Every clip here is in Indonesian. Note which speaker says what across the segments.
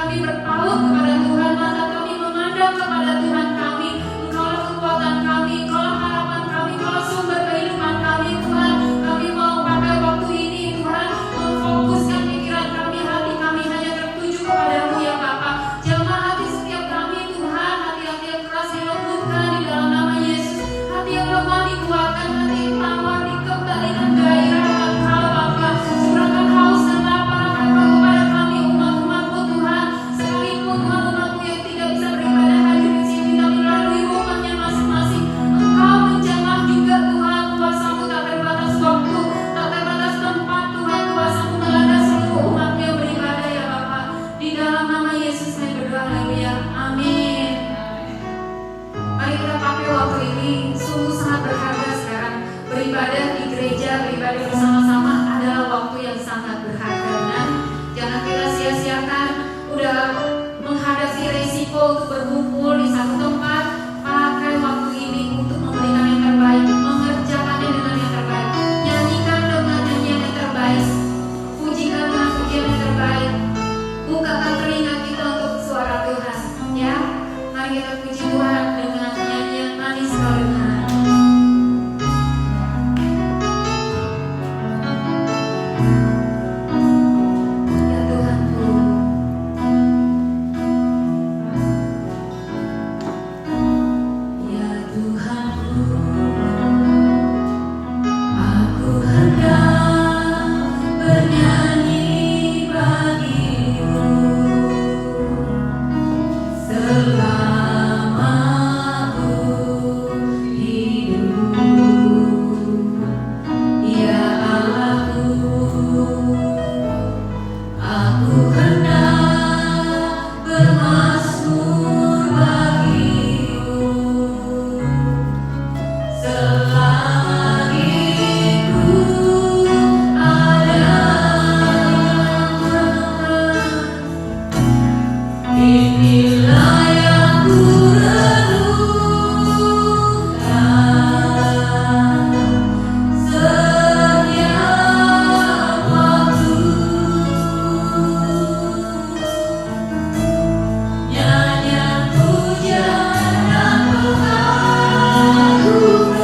Speaker 1: kami berpaut kepada Tuhan, mata kami memandang kepada Tuhan kami. Engkaulah kekuatan kami, Engkaulah harapan kami, Engkaulah sumber kehidupan kami Tuhan. Kami mau pakai waktu ini Tuhan, memfokuskan pikiran kami, hati kami hanya tertuju kepadamu ya Bapa. Jamah hati setiap kami Tuhan, hati-hati yang keras dilembutkan di dalam nama Yesus. Hati yang lemah dikuatkan, hati yang tawar dikembalikan gairah Engkau Bapa. Curahkan haus dan lapar Engkau kepada kami umat-umat-Mu Tuhan. Sekalipun Tuhan umat-Mu yang tidak bisa beribadah hadir di sini, tapi melalui rumahnya masing-masing Engkau menjamah juga Tuhan. Kuasa-Mu tak terbatas waktu, tak terbatas tempat Tuhan. Kuasa-Mu melanda seluruh umat-Mu yang beribadah ya Bapa. Di dalam nama Yesus kami berdoa, haleluya, amin. Mari kita pakai waktu ini, sungguh sangat berharga sekarang. Beribadah di gereja, beribadah bersama-sama adalah waktu yang sangat berharga. Dan jangan kita sia-siakan, udah menghadapi resiko untuk berkumpul di satu tempat. Pakai waktu ini untuk memberikan yang terbaik, mengerjakannya dengan yang terbaik, nyanyikan dengan nyanyian yang terbaik, pujikan dengan pujian yang terbaik. Bukakan telinga kita untuk suara Tuhan, ya. Mari kita puji Tuhan dengan nyanyian manis kelengahan. Ya Tuhanku, ya Tuhanku, aku hendak bernyanyi bagimu selama aku hidup. Ya Allahku, aku hendak bermazmur bagimu selama hidup ada. Inilah yang ku renungkan setiap waktu. Nyanyian pujian dan pengagungan kepadamu.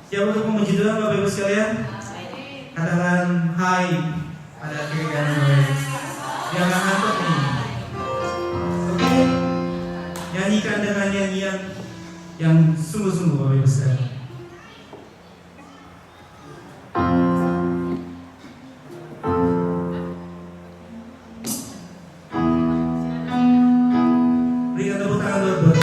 Speaker 2: Siapa untuk memuji Tuhan Bapak Ibu sekalian? Katakan hai pada kiri kanan Bapak Ibu. Dia nggak ngantuk nih. Oke, nyanyikan dengan nyanyian yang sungguh-sungguh Bapak Ibu sekalian. Berikan tepuk tangan buat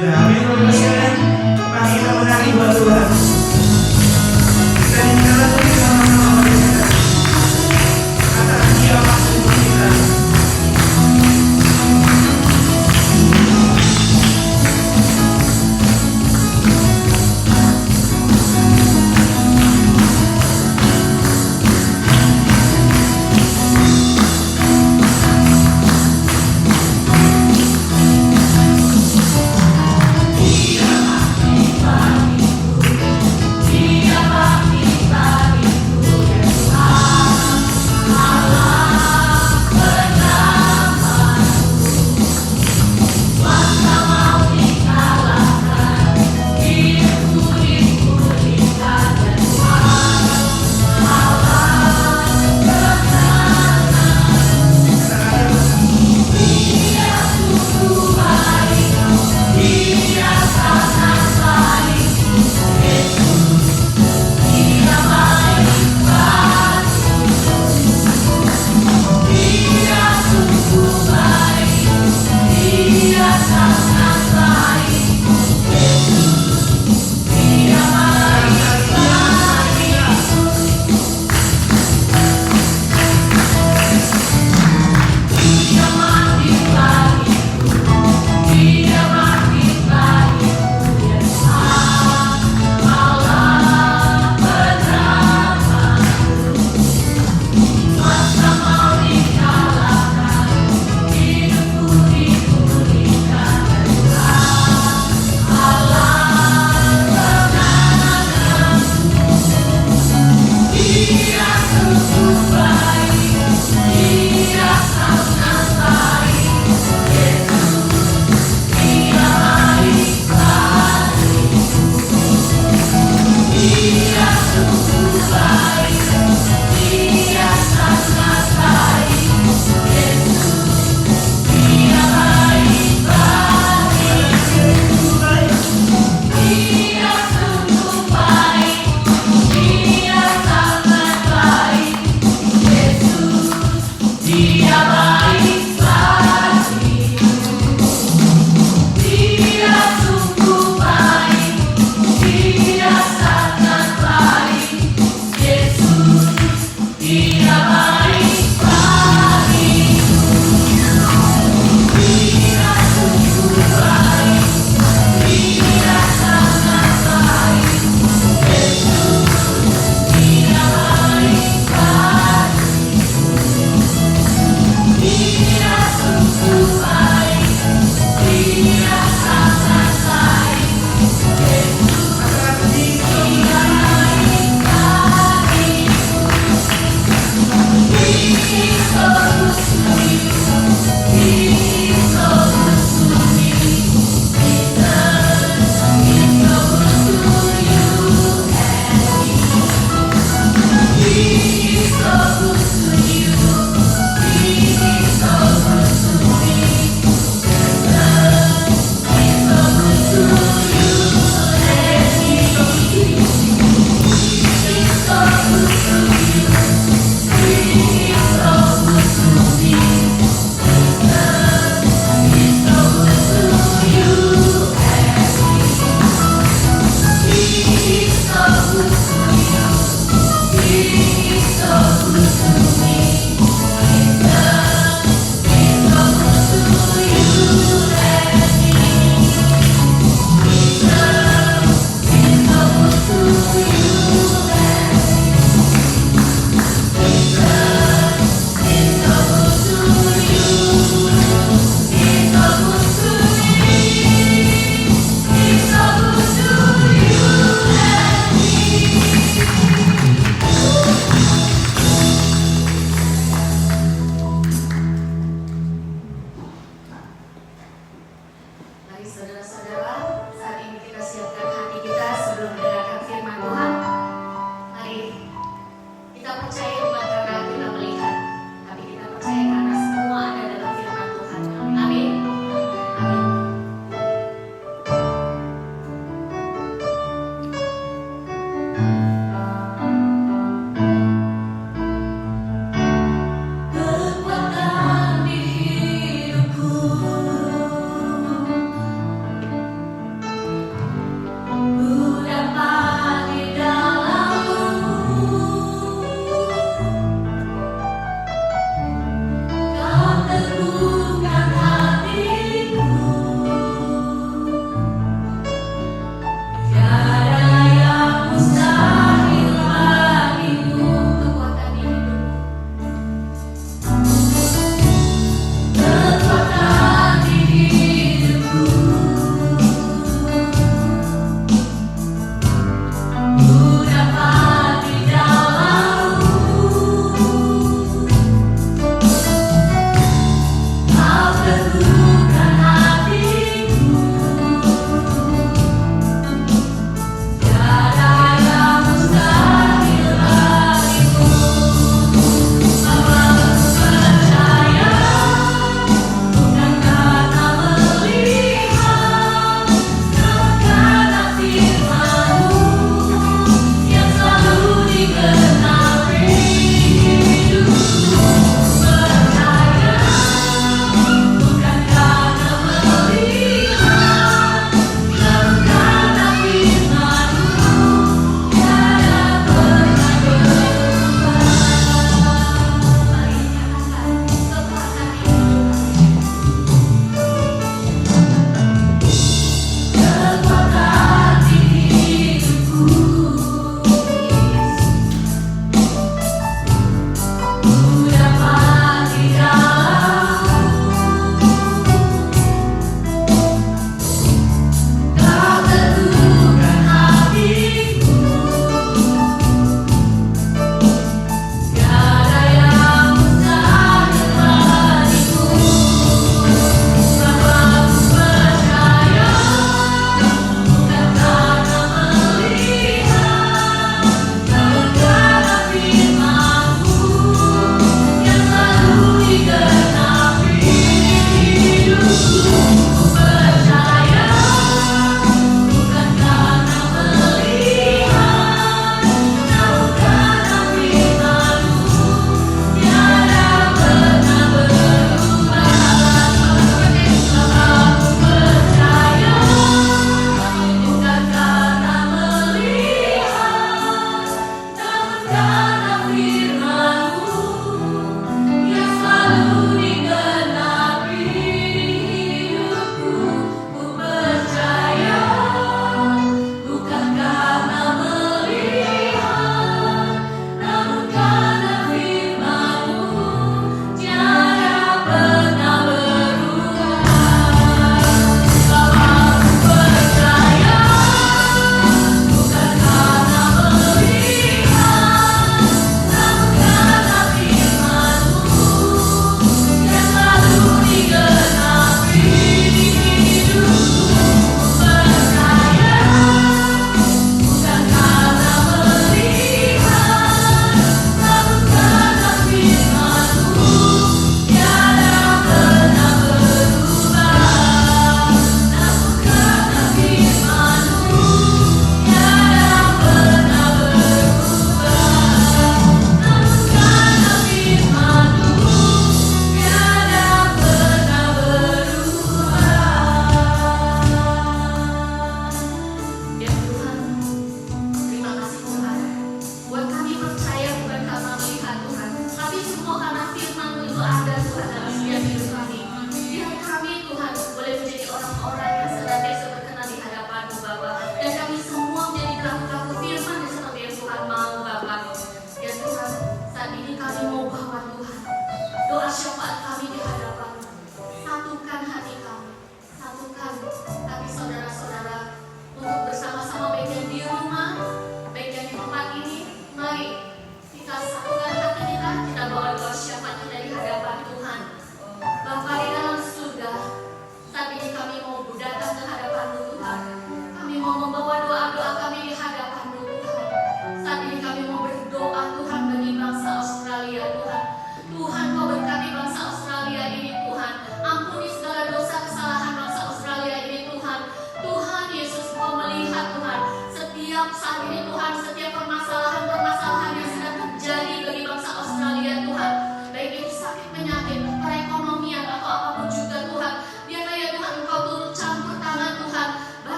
Speaker 2: kita. Amin, Bapak Ibu sekalian. Mari kita menari buat Tuhan. Kita nyanyikan lagu ini sama-sama, mari kita. Katakan Dia masuk kita.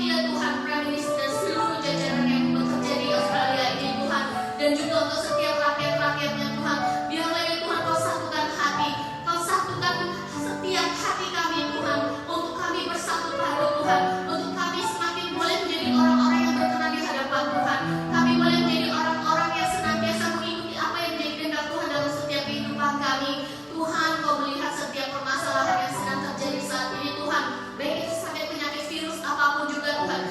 Speaker 1: berkati ya Tuhan Prime Minister dan seluruh jajaran yang bekerja di Australia ini Tuhan, dan juga untuk setiap rakyat-rakyatnya Tuhan. Biarlah ya Tuhan Kau satukan hati, Kau satukan setiap hati kami Tuhan, untuk kami bersatu padu Tuhan, untuk kami semakin boleh menjadi orang-orang yang berkenan di hadapan Tuhan. Kami boleh menjadi orang-orang yang senantiasa mengikuti apa yang menjadi kehendak Tuhan dalam setiap kehidupan kami. Tuhan, Kau melihat setiap permasalahan yang sedang terjadi saat ini Tuhan, baik itu sampai penyakit virus apapun juga Tuhan.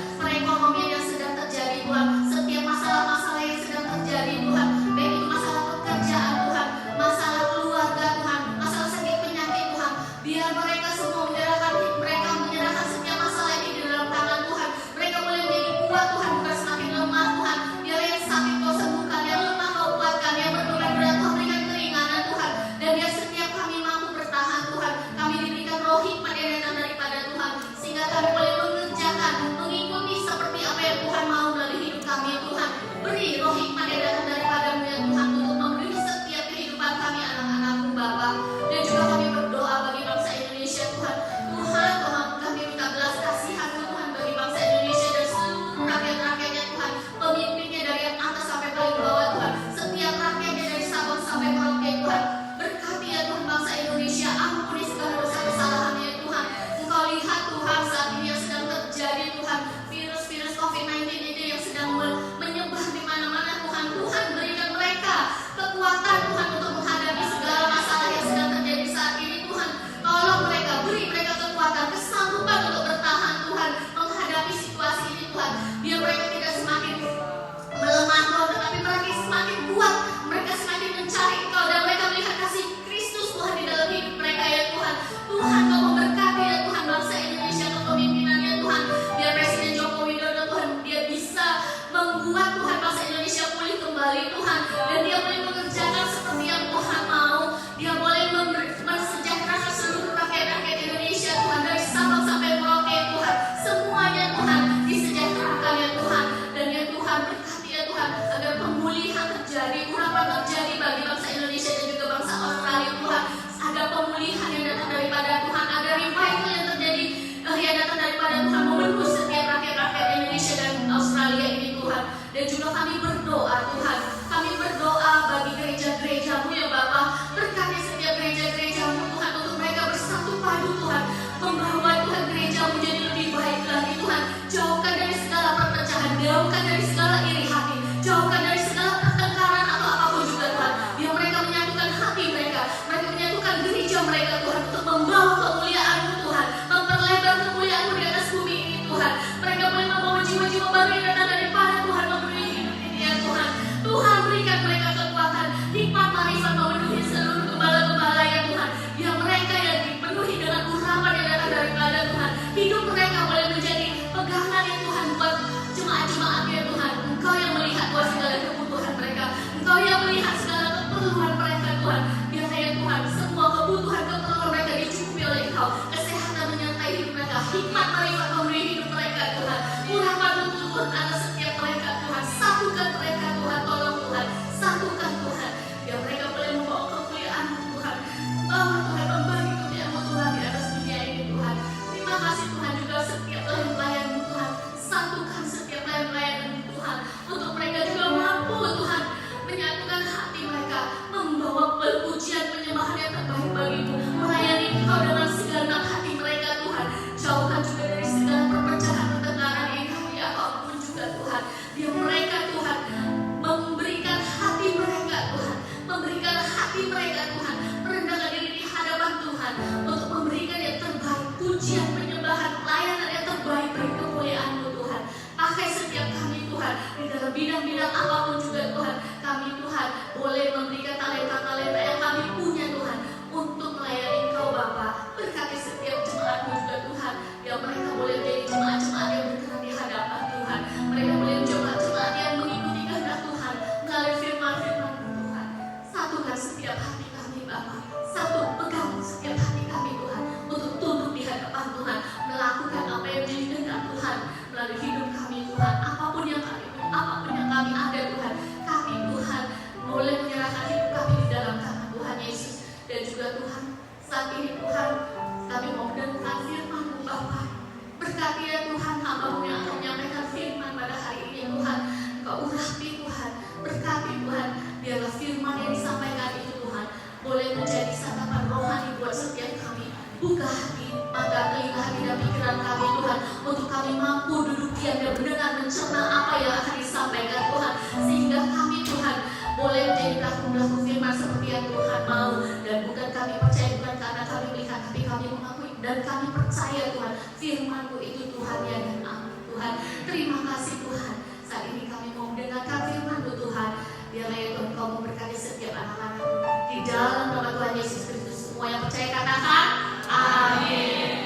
Speaker 1: yang Tuhan mau. Dan bukan kami percaya bukan karena kami melihat, tapi kami mengakui dan kami percaya Tuhan, firman-Mu itu Tuhan ya dan amin Tuhan. Terima kasih Tuhan. Saat ini kami mau mendengarkan firman-Mu Tuhan. Biarlah ya Tuhan Kau memberkati setiap anak-anak di dalam nama Tuhan Yesus Kristus. Semua yang percaya katakan amin.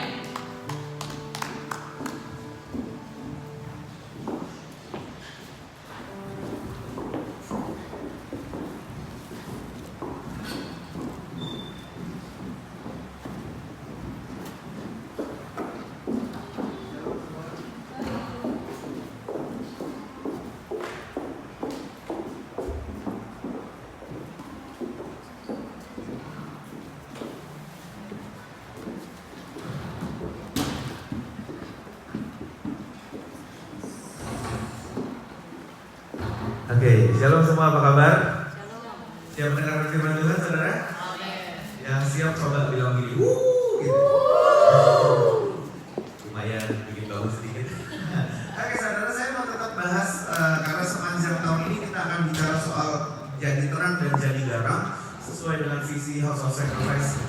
Speaker 2: Oke, shalom semua, apa kabar? Siap mendengar firman Tuhan, saudara? Yang siap coba bilang gini, gitu. Lumayan bikin bagus sedikit. Oke, saudara, saya mau tetap bahas karena sepanjang tahun ini kita akan bicara soal jadi terang dan jadi garam sesuai dengan visi House of Sacrifice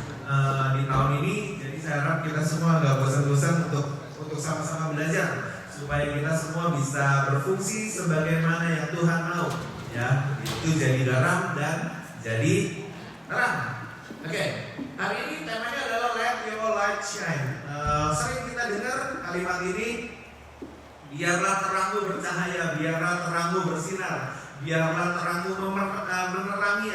Speaker 2: di tahun ini. Jadi saya harap kita semua nggak bosan-bosan untuk sama-sama belajar, supaya kita semua bisa berfungsi sebagaimana yang Tuhan mau, ya, itu jadi garam dan jadi terang. Oke, hari ini temanya adalah Let Your Light Shine. Sering kita dengar kalimat ini, biarlah terangmu bercahaya, biarlah terangmu bersinar, biarlah terangmu menerangi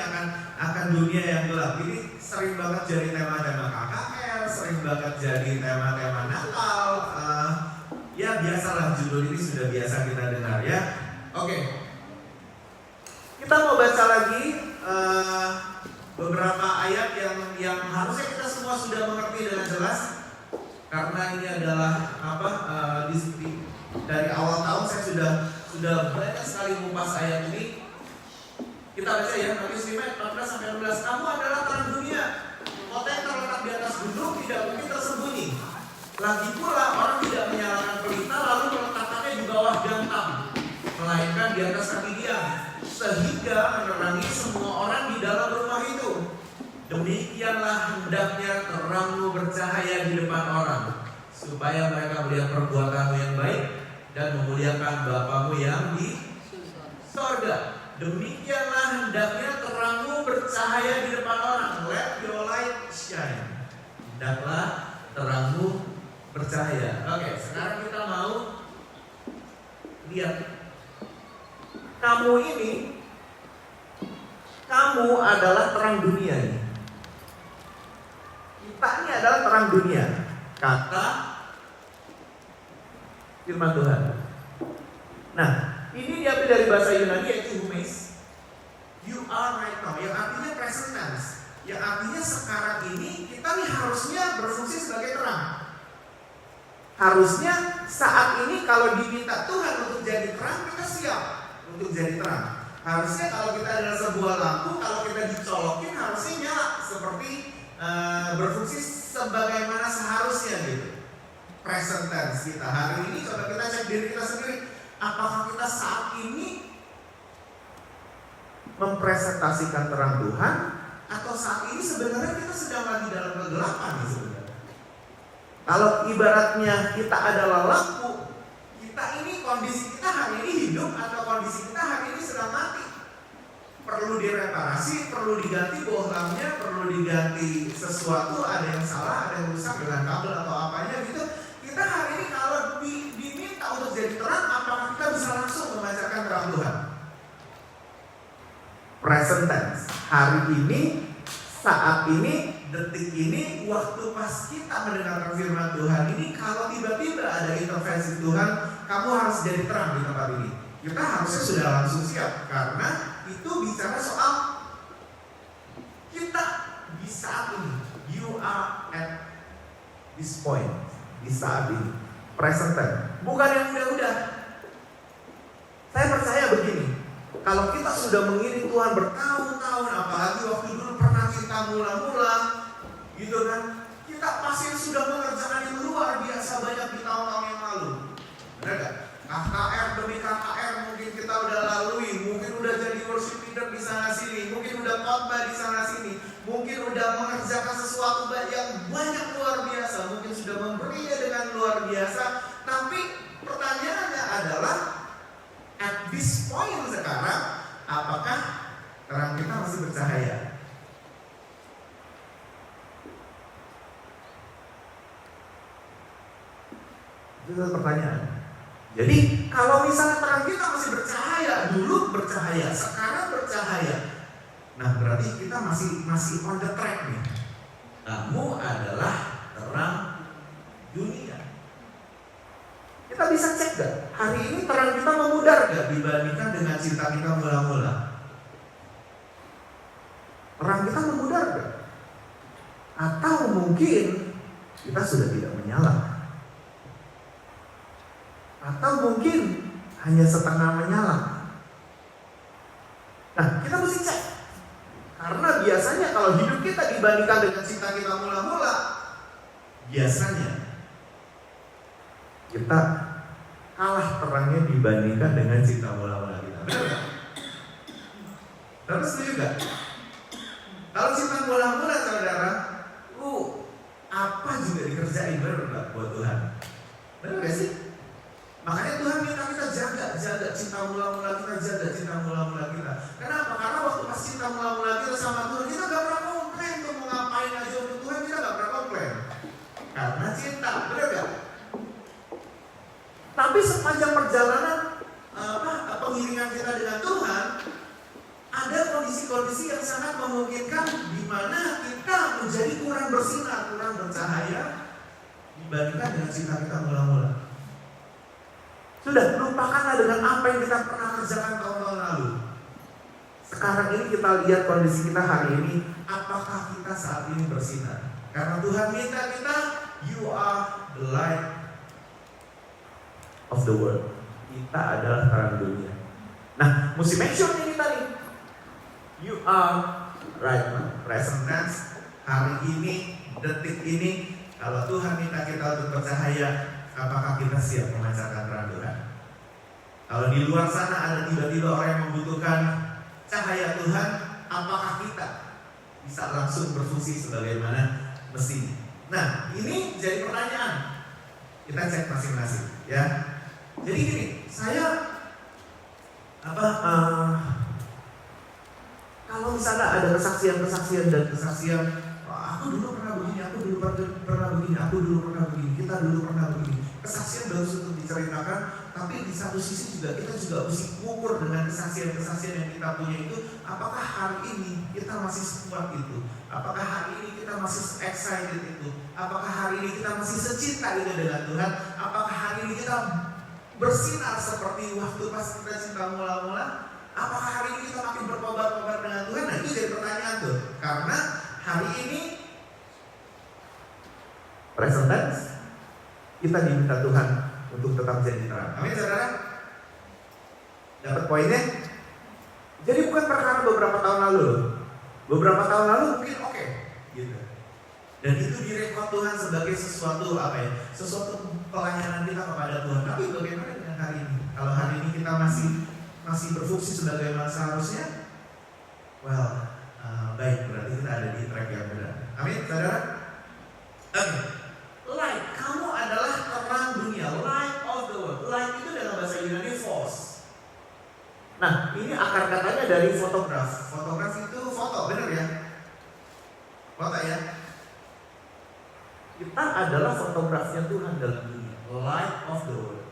Speaker 2: akan dunia yang gelap. Ini sering banget jadi tema-tema KKR, sering banget jadi tema-tema Natal. Ya biasalah, judul ini sudah biasa kita dengar ya. Oke. Kita mau baca lagi beberapa ayat yang harusnya kita semua sudah mengerti dengan jelas. Karena ini adalah dari awal tahun saya sudah banyak sekali mengupas ayat ini. Kita baca ya, Matius 5:14-16. Kamu adalah terang dunia. Kota yang terletak di atas gunung tidak mungkin tersembunyi. Lagi pula orang tidak menyalakan pelita lalu meletakkannya di bawah gantam, melainkan di atas kaki dia, sehingga menerangi semua orang di dalam rumah itu. Demikianlah hendaknya terangmu bercahaya di depan orang, supaya mereka melihat perbuatanmu yang baik dan memuliakan Bapamu yang di sorga. Demikianlah hendaknya terangmu bercahaya di depan orang. Let your light shine. Hendaklah terangmu bercahaya. Oke, sekarang kita mau lihat. Kamu adalah terang dunia ini. Kita ini adalah terang dunia, kata firman Tuhan. Nah, ini diambil dari bahasa Yunani yaitu humes. You are right now, yang artinya present tense, yang artinya sekarang ini kita nih harusnya berfungsi sebagai terang. Harusnya saat ini kalau diminta Tuhan untuk jadi terang, kita siap untuk jadi terang. Harusnya kalau kita adalah sebuah lampu, kalau kita dicolokin harusnya nyala seperti berfungsi sebagaimana seharusnya gitu. Present tense kita hari ini, coba kita cek diri kita sendiri. Apakah kita saat ini mempresentasikan terang Tuhan, atau saat ini sebenarnya kita sedang lagi dalam kegelapan nih sebenarnya? Kalau ibaratnya kita adalah lampu, kita ini kondisi kita hari ini hidup atau kondisi kita hari ini sedang mati. Perlu direparasi, perlu diganti bohlamnya, perlu diganti sesuatu, ada yang salah, ada yang rusak dengan kabel atau apanya gitu. Kita hari ini kalau diminta untuk jadi terang, apakah kita bisa langsung memancarkan terang Tuhan? Present tense, hari ini, saat ini, detik ini, waktu pas kita mendengarkan firman Tuhan ini, kalau tiba-tiba ada intervensi Tuhan, kamu harus jadi terang di tempat ini. Kita harusnya sudah langsung siap, karena itu bicara soal kita di saat ini. You are at this point, di saat ini, present tense, bukan yang udah-udah. Saya percaya begini, kalau kita sudah mengiring Tuhan bertahun-tahun, apalagi waktu dulu pernah kita mula-mula, gitu kan, kita pasti sudah mengerjakan yang luar biasa banyak di tahun-tahun yang lalu. Benar gak? KKR demi KKR mungkin kita udah lalui, mungkin udah jadi worship leader di sana sini, mungkin udah khotbah di sana sini.
Speaker 3: mungkin udah mengerjakan sesuatu yang banyak luar biasa, mungkin sudah memberinya dengan luar biasa, tapi pertanyaannya adalah at this point sekarang, apakah terang kita masih bercahaya? Itu pertanyaan. Jadi kalau misalnya terang kita masih bercahaya, dulu bercahaya, sekarang bercahaya, nah berarti kita masih on the track nih. Kamu adalah terang dunia. Kita bisa cek gak? Hari ini terang kita memudar gak dibandingkan dengan cinta kita mula-mula? Terang kita memudar gak? Atau mungkin kita sudah tidak menyala? Atau mungkin hanya setengah menyala? Nah, kita mesti cek. Karena biasanya kalau hidup kita dibandingkan dengan cinta kita mula-mula, biasanya kita kalah terangnya dibandingkan dengan cinta mula-mula kita. Benar gak? Terus setuju gak? Kalau cinta mula-mula saudara, apa juga dikerjain, benar gak buat Tuhan? Benar gak sih? Makanya Tuhan minta kita jaga cinta mula-mula kita, jaga cinta mula-mula kita. Kenapa? Karena waktu pas cinta mula-mula kita sama Tuhan, kita gak pernah komplain tuh mau ngapain aja untuk Tuhan, kita gak pernah komplain. Karena cinta, benar gak? Tapi sepanjang perjalanan pengiringan kita dengan Tuhan, ada kondisi-kondisi yang sangat memungkinkan di mana kita menjadi kurang bersinar, kurang bercahaya dibandingkan dengan cinta kita mula-mula. Sudah, lupakanlah dengan apa yang kita pernah kerjakan tahun-tahun lalu. Sekarang ini kita lihat kondisi kita hari ini, apakah kita saat ini bersinar? Karena Tuhan minta kita, you are the light of the world. Kita adalah terang dunia. Nah, mesti make sure nih kita nih, you are right now, present tense, hari ini, detik ini. Kalau Tuhan minta kita untuk bercahaya, apakah kita siap memancarkan terang Tuhan? Kalau di luar sana ada tiba-tiba orang yang membutuhkan cahaya Tuhan, apakah kita bisa langsung berfungsi sebagaimana mestinya? Nah, ini jadi pertanyaan. Kita cek masing-masing, ya. Jadi gini, saya kalau misalnya ada kesaksian dan kesaksian, aku dulu pernah begini, aku dulu pernah begini, aku dulu pernah begini, kita dulu pernah begini. Kesaksian bagus untuk diceritakan, tapi di satu sisi juga kita juga mesti ukur dengan kesaksian-kesaksian yang kita punya itu, apakah hari ini kita masih sekuat itu? Apakah hari ini kita masih excited itu? Apakah hari ini kita masih secinta itu dengan Tuhan? Apakah hari ini kita bersinar seperti waktu pas kita cinta mula-mula? Apakah hari ini kita makin berkobar-kobar dengan Tuhan? Nah, itu jadi pertanyaan tuh. Karena hari ini present tense, kita diminta Tuhan untuk tetap jadi terang. Amin, saudara? Dapat poinnya? Jadi bukan perkara beberapa tahun lalu. Beberapa tahun lalu mungkin oke, gitu. Dan itu direkod Tuhan sebagai sesuatu sesuatu pelayanan kita kepada Tuhan. Tapi bagaimana dengan hari ini? Kalau hari ini kita masih berfungsi sebagaimana seharusnya, baik, berarti kita ada di track yang benar. Amin, saudara? Oke. Light, kamu adalah terang dunia, light of the world. Light itu dalam bahasa Yunani phos. Nah, ini akar katanya dari fotograf. Fotograf itu foto, benar ya? Foto ya? Kita adalah fotografnya Tuhan dalam dunia, light of the world.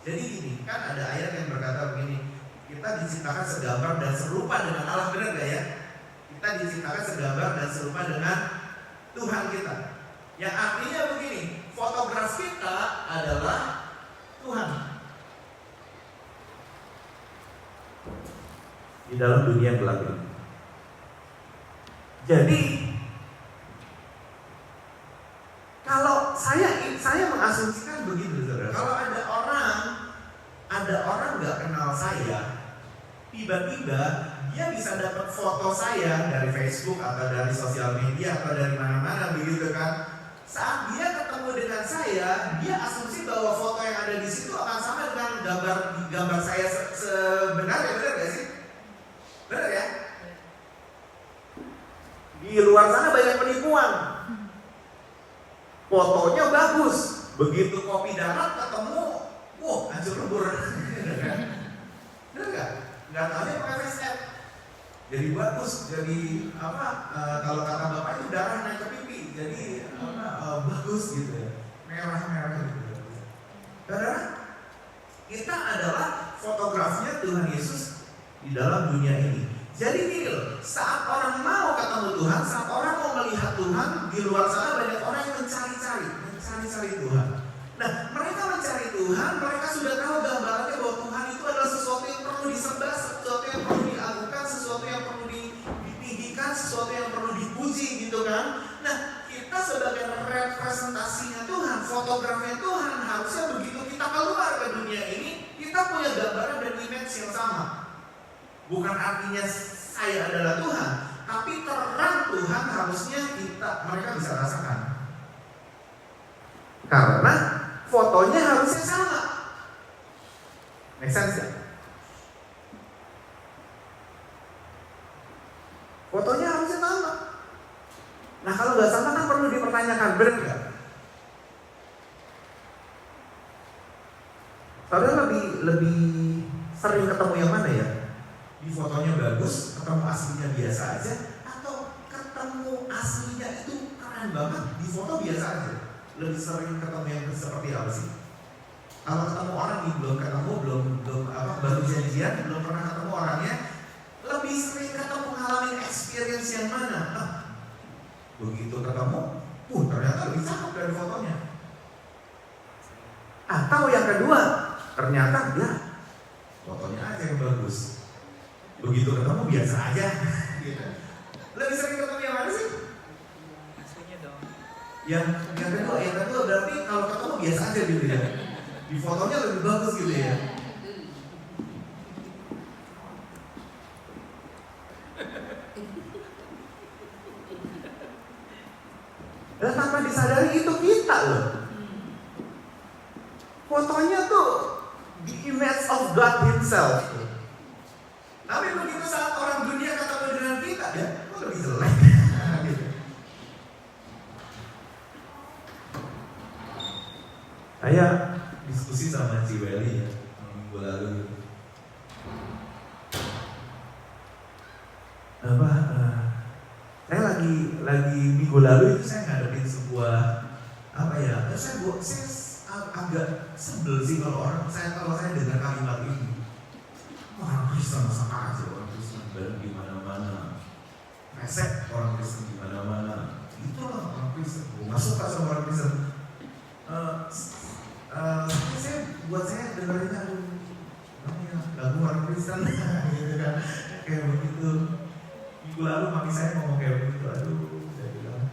Speaker 3: Jadi gini, kan ada ayat yang berkata begini, kita diciptakan segambar dan serupa dengan Allah, benar gak ya? Kita diciptakan segambar dan serupa dengan Tuhan kita. Yang artinya begini, fotograf kita adalah Tuhan di dalam dunia gelap ini. Jadi kalau saya mengasumsikan begitu, saudara. Kalau ada orang nggak kenal saya, tiba-tiba dia bisa dapat foto saya dari Facebook atau dari sosial media atau dari mana-mana, begitu kan? Saat dia ketemu dengan saya, dia asumsi bahwa foto yang ada di situ akan sama dengan gambar saya sebenarnya, benar gak sih? Benar ya? Di luar sana banyak penipuan. Fotonya bagus, begitu kopi darat ketemu, wah hancur lebur. Bener nggak? Nggak tahunya pakai face app. Jadi bagus, jadi kalau kata bapak itu darah naik ke pipi, jadi bagus gitu ya, merah gitu. Saudara, kita adalah fotografnya Tuhan Yesus di dalam dunia ini. Jadi gini loh, saat orang mau ketemu Tuhan, saat orang mau melihat Tuhan, di luar sana banyak orang yang mencari Tuhan. Nah, mereka mencari Tuhan, mereka sudah tahu gambarannya bahwa Tuhan itu adalah sesuatu yang perlu disembah, sesuatu yang perlu diagungkan, sesuatu yang perlu ditinggikan, sesuatu yang perlu dipuji gitu kan. Nah, kita sebagai representasinya Tuhan, fotografernya Tuhan, harusnya begitu kita keluar ke dunia ini, kita punya gambaran dan image yang sama. Bukan artinya saya adalah Tuhan, tapi terang Tuhan harusnya mereka bisa rasakan. Karena fotonya harusnya sama. Make sense ya? Fotonya harusnya sama. Nah kalau nggak sama kan perlu dipertanyakan, benar nggak? Saudara lebih sering ketemu yang mana ya? Di fotonya bagus, ketemu aslinya biasa aja, atau ketemu aslinya itu keren banget, di foto biasa aja. Lebih sering ketemu yang seperti apa sih? Kalau ketemu orang nih belum baru janjian, belum pernah ketemu orangnya, lebih sering ketemu ngalamin experience yang mana? Begitu ketemu, ternyata lebih cakep dari fotonya. Atau yang kedua, ternyata dia fotonya aja yang bagus. Begitu ketemu biasa aja. Gitu. Lebih sering ketemu yang mana sih?
Speaker 4: Aslinya dong.
Speaker 3: Yang kedua berarti kalau ketemu biasa aja gitu ya. Di fotonya lebih bagus gitu ya. Dan tanpa disadari itu kita loh. Fotonya tuh the image of God Himself. Tapi begitu saat orang dunia ketemu dengan kita, ya kok lebih jelek. Gitu. Saya diskusi sama Ci Welly ya minggu lalu. Saya lagi minggu lalu itu saya ngadepin sebuah saya agak sebel sih kalau saya dengar kalimat ini. Orang Kristen sama aja, orang Kristen di mana-mana. Resek orang Kristen di mana-mana. Itulah orang Kristen. Nggak suka sama orang Kristen. Saya dengerinnya lagu orang Kristen, gitu kan, kayak begitu. Minggu lalu mami saya ngomong kayak begitu, saya bilang.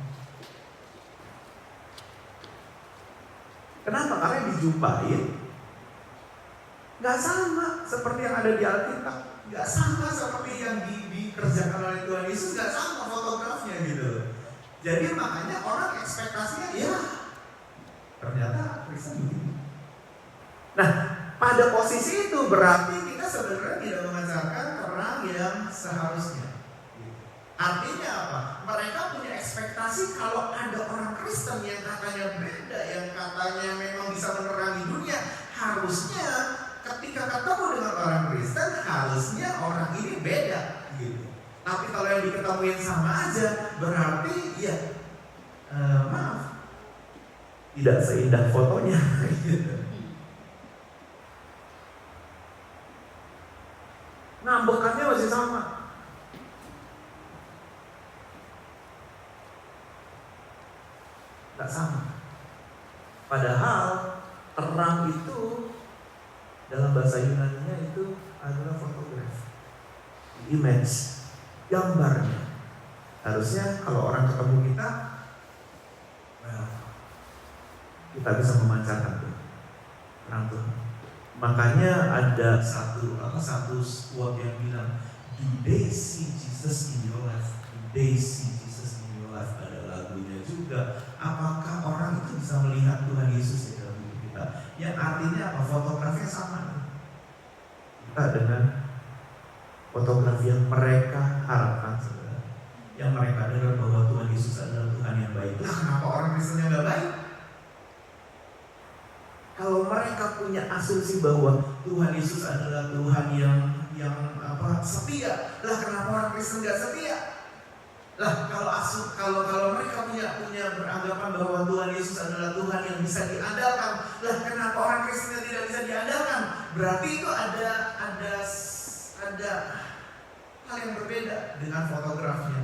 Speaker 3: Kenapa? Karena yang dijumpain nggak sama seperti yang ada di Alkitab, nggak sama seperti yang dikerjakan oleh Tuhan Yesus, nggak sama fotografnya gitu. Jadi makanya orang ekspektasinya ya ternyata Kristen begini. Nah pada posisi itu berarti kita sebenarnya tidak memancarkan terang yang seharusnya. Artinya apa? Mereka punya ekspektasi kalau ada orang Kristen yang katanya beda, yang katanya memang bisa menerangi dunia, harusnya ketika ketemu dengan orang Kristen, harusnya orang ini beda gitu. Tapi kalau yang diketemuin sama aja, berarti ya maaf, tidak seindah fotonya gitu. Ngambekannya masih sama. Gak sama. Padahal terang itu dalam bahasa Yunani-nya itu adalah fotografi, image, gambarnya. Harusnya kalau orang ketemu kita, kita bisa memancarkan tuh terang Tuhan. Makanya ada satu quote yang bilang, "Do they see Jesus in your life? Do they see Jesus in your life?" Ada lagunya juga. Apakah orang itu bisa melihat Tuhan Yesus di dalam hidup kita? Yang artinya apa? Fotografinya sama. Kita dengan fotografi yang mereka harapkan, yang mereka dengar punya asumsi bahwa Tuhan Yesus adalah Tuhan yang setia. Lah kenapa orang Kristen gak setia? Lah kalau mereka punya beranggapan bahwa Tuhan Yesus adalah Tuhan yang bisa diandalkan, lah kenapa orang Kristen tidak bisa diandalkan? Berarti itu ada hal yang berbeda dengan fotografnya,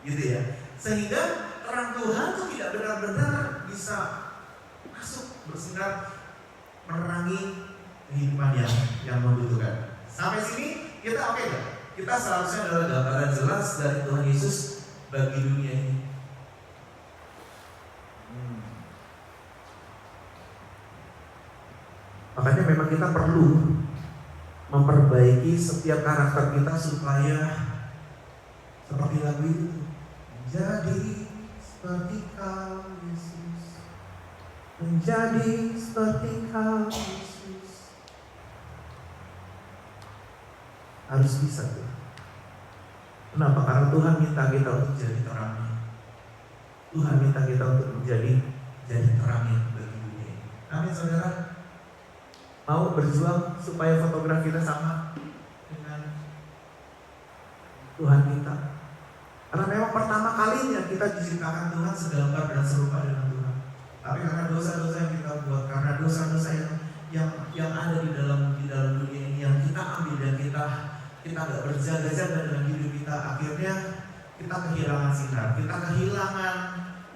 Speaker 3: gitu ya. Sehingga terang Tuhan itu tidak benar-benar bisa masuk bersinar menerangi kehidupan yang membutuhkan. Sampai sini kita oke gak? Kita seharusnya adalah gambaran jelas dari Tuhan Yesus bagi dunia ini. Makanya memang kita perlu memperbaiki setiap karakter kita supaya seperti lagu itu, menjadi seperti Kau Yesus, menjadi seperti Kau Yesus. Harus bisa tuh. Kenapa? Karena Tuhan minta kita untuk jadi terangnya. Tuhan minta kita untuk menjadi terangnya bagi dunia ini. Amin saudara. Mau berjuang supaya fotografi kita sama dengan Tuhan kita. Karena memang pertama kalinya kita diciptakan Tuhan segambar dan serupa dengan Tuhan. Tapi karena dosa-dosa yang kita buat, karena dosa-dosa yang ada di dalam dunia ini yang kita ambil dan kita gak berjaga-jaga dengan hidup kita, akhirnya kita kehilangan sinar, kita kehilangan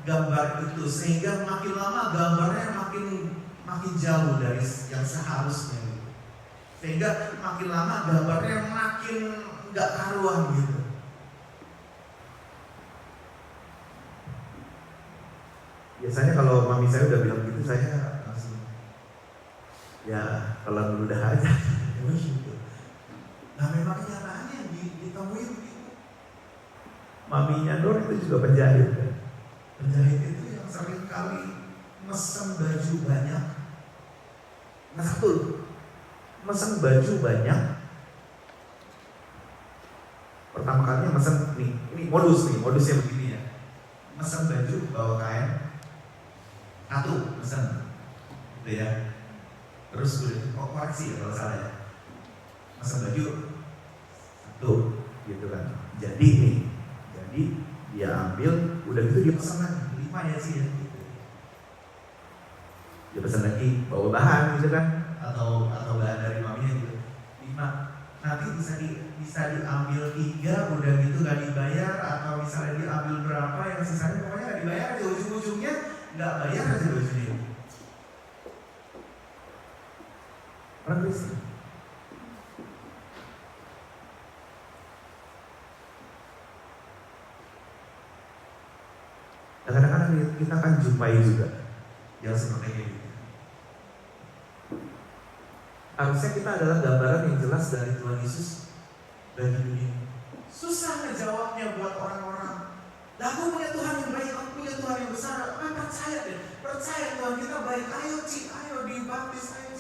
Speaker 3: gambar itu, sehingga makin lama gambarnya makin jauh dari yang seharusnya gitu. Sehingga makin lama gambarnya makin gak karuan gitu. Biasanya kalau mami saya udah bilang gitu, saya langsung ya kalau udah aja gitu. Nah memang kenyataannya ditemuin begitu. Maminya Nur itu juga penjahit kan? Penjahit itu yang sering kali mesen baju banyak. Nah satu, mesen baju banyak. Pertama kalinya mesen ini modusnya begini ya. Mesen baju bawa kain satu, mesen gitu ya. Terus udah koreksi ya kalau salah ya. Mesen baju satu gitu kan. Jadi dia ambil, udah gitu dia pesan lagi 5 ya sih ya. Dia pesan lagi bawa bahan gitu kan, atau bahan dari maminya gitu 5. Nanti bisa diambil 3, udah gitu gak dibayar, atau misalnya diambil berapa yang sisanya pokoknya gak dibayar aja, ujung-ujungnya gak bayar aja bajunya. Orang Kristen. Kadang-kadang kita akan jumpai juga yang seperti ini. Harusnya kita adalah gambaran yang jelas dari Tuhan Yesus bagi dunia. Susah ngejawabnya buat orang-orang. Lah aku punya Tuhan yang baik, aku punya Tuhan yang besar. Percaya deh, percaya Tuhan kita baik. Ayo dibaptis, ayo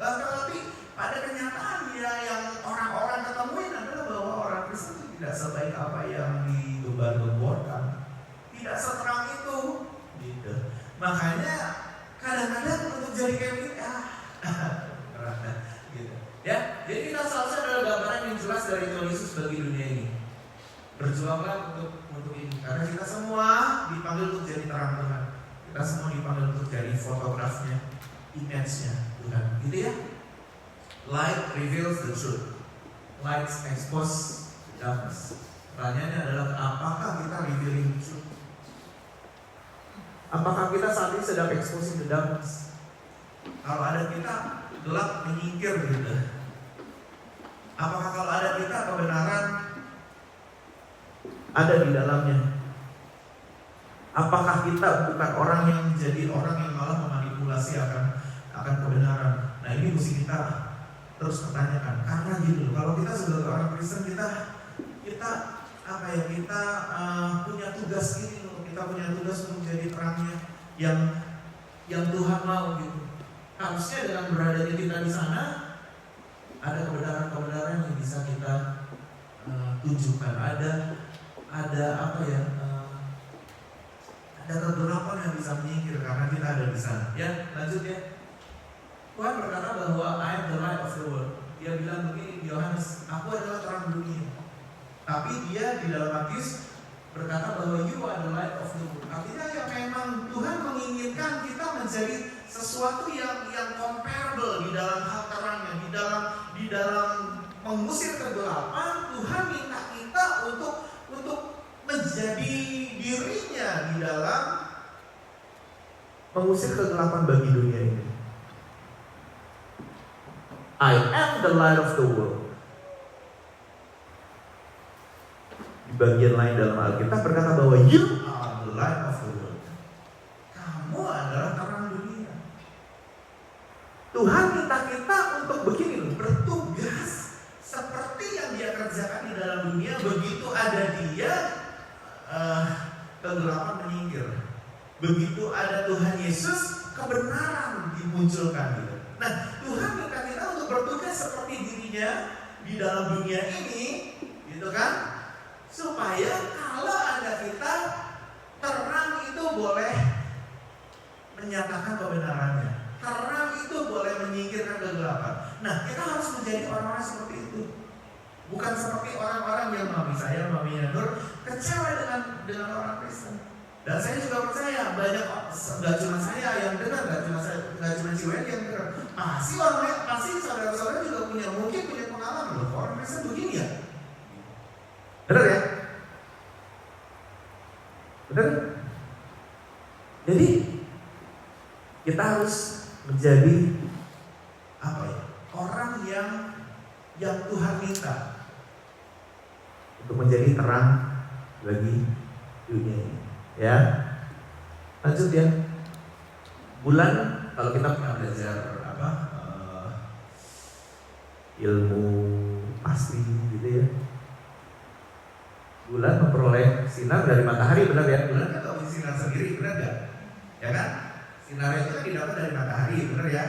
Speaker 3: tapi pada kenyataan yang orang-orang ketemuin adalah bahwa orang Kristen itu tidak sebaik apa yang digembar-gemborkan, tidak seterang itu. Gitu. Makanya kadang-kadang untuk jadi kayak gitu, gitu. Ya, jadi kita seharusnya adalah gambaran yang jelas dari Tuhan Yesus bagi dunia ini. Berjuanglah untuk ini, karena kita semua dipanggil untuk jadi terang Tuhan. Kita semua dipanggil untuk jadi fotografnya, image-nya Tuhan. Gitu ya. Light reveals the truth. Light expose the darkness. Pertanyaannya adalah apakah kita revealing the truth? Apakah kita saat ini sedang exposing the darkness? Kalau ada kita gelap menyingkir gitu. Apakah kalau ada kita kebenaran ada di dalamnya? Apakah kita bukan orang yang menjadi orang yang malah memanipulasi akan kebenaran? Nah ini mesti kita terus pertanyakan. Karena gitu, kalau kita sebagai orang Kristen kita punya tugas ini loh. Kita punya tugas untuk menjadi terangnya yang Tuhan mau gitu. Harusnya dengan beradanya kita di sana ada kebenaran-kebenaran yang bisa kita tunjukkan. Ada kegelapan yang bisa menyingkir karena kita ada di sana. Ya, lanjut ya. Tuhan berkata bahwa I am the light of the world. Dia bilang begini di Yohanes, aku adalah terang dunia. Tapi dia di dalam Matius berkata bahwa you are the light of the world. Artinya ya memang Tuhan menginginkan kita menjadi sesuatu yang comparable di dalam hal terangnya, di dalam mengusir kegelapan. Tuhan minta kita untuk menjadi dirinya di dalam mengusir kegelapan bagi dunia ini. I am the light of the world. Di bagian lain dalam Alkitab berkata bahwa you are the light of the world. Kamu adalah terang dunia. Tuhan minta kita untuk begini loh, bertugas seperti yang dia kerjakan di dalam dunia. Begitu ada dia, kegelapan menyingkir. Begitu ada Tuhan Yesus, kebenaran dimunculkan gitu. Nah, Tuhan minta kita untuk bertugas seperti dirinya di dalam dunia ini, gitu kan? Supaya kalau ada kita, terang itu boleh menyatakan kebenarannya. Terang itu boleh menyingkirkan kegelapan. Nah, kita harus menjadi orang-orang seperti itu. Bukan seperti orang-orang yang mami saya, maminya Nur, kecewa dengan orang Kristen. Dan saya juga percaya banyak, nggak cuma saya yang dengar, nggak cuma Ciwen yang dengar. Pasti saudara-saudara juga punya pengalaman loh. Orang Kristen begini ya, benar ya? Benar? Jadi kita harus menjadi apa ya? Orang yang Tuhan minta untuk menjadi terang bagi dunia ini. Ya, lanjut ya. Bulan, kalau kita pernah belajar ilmu pasti gitu ya. Bulan memperoleh sinar dari matahari, benar ya? Bulan kan tahu sinar sendiri, benar nggak? Ya kan? Sinar itu kan didapat dari matahari, benar ya?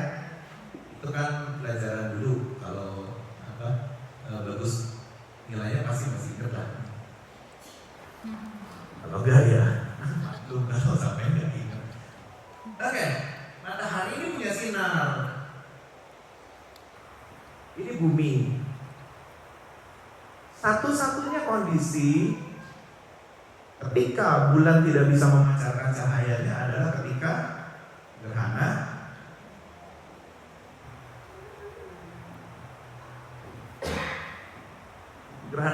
Speaker 3: Itu kan pelajaran dulu. Kalau bagus nilainya pasti masih ingat lah. Kalau enggak ya, kalau sampai enggak ingat. Oke, matahari ini punya sinar. Ini bumi. Satu-satunya kondisi ketika bulan tidak bisa memancarkan cahayanya adalah ketika gerhana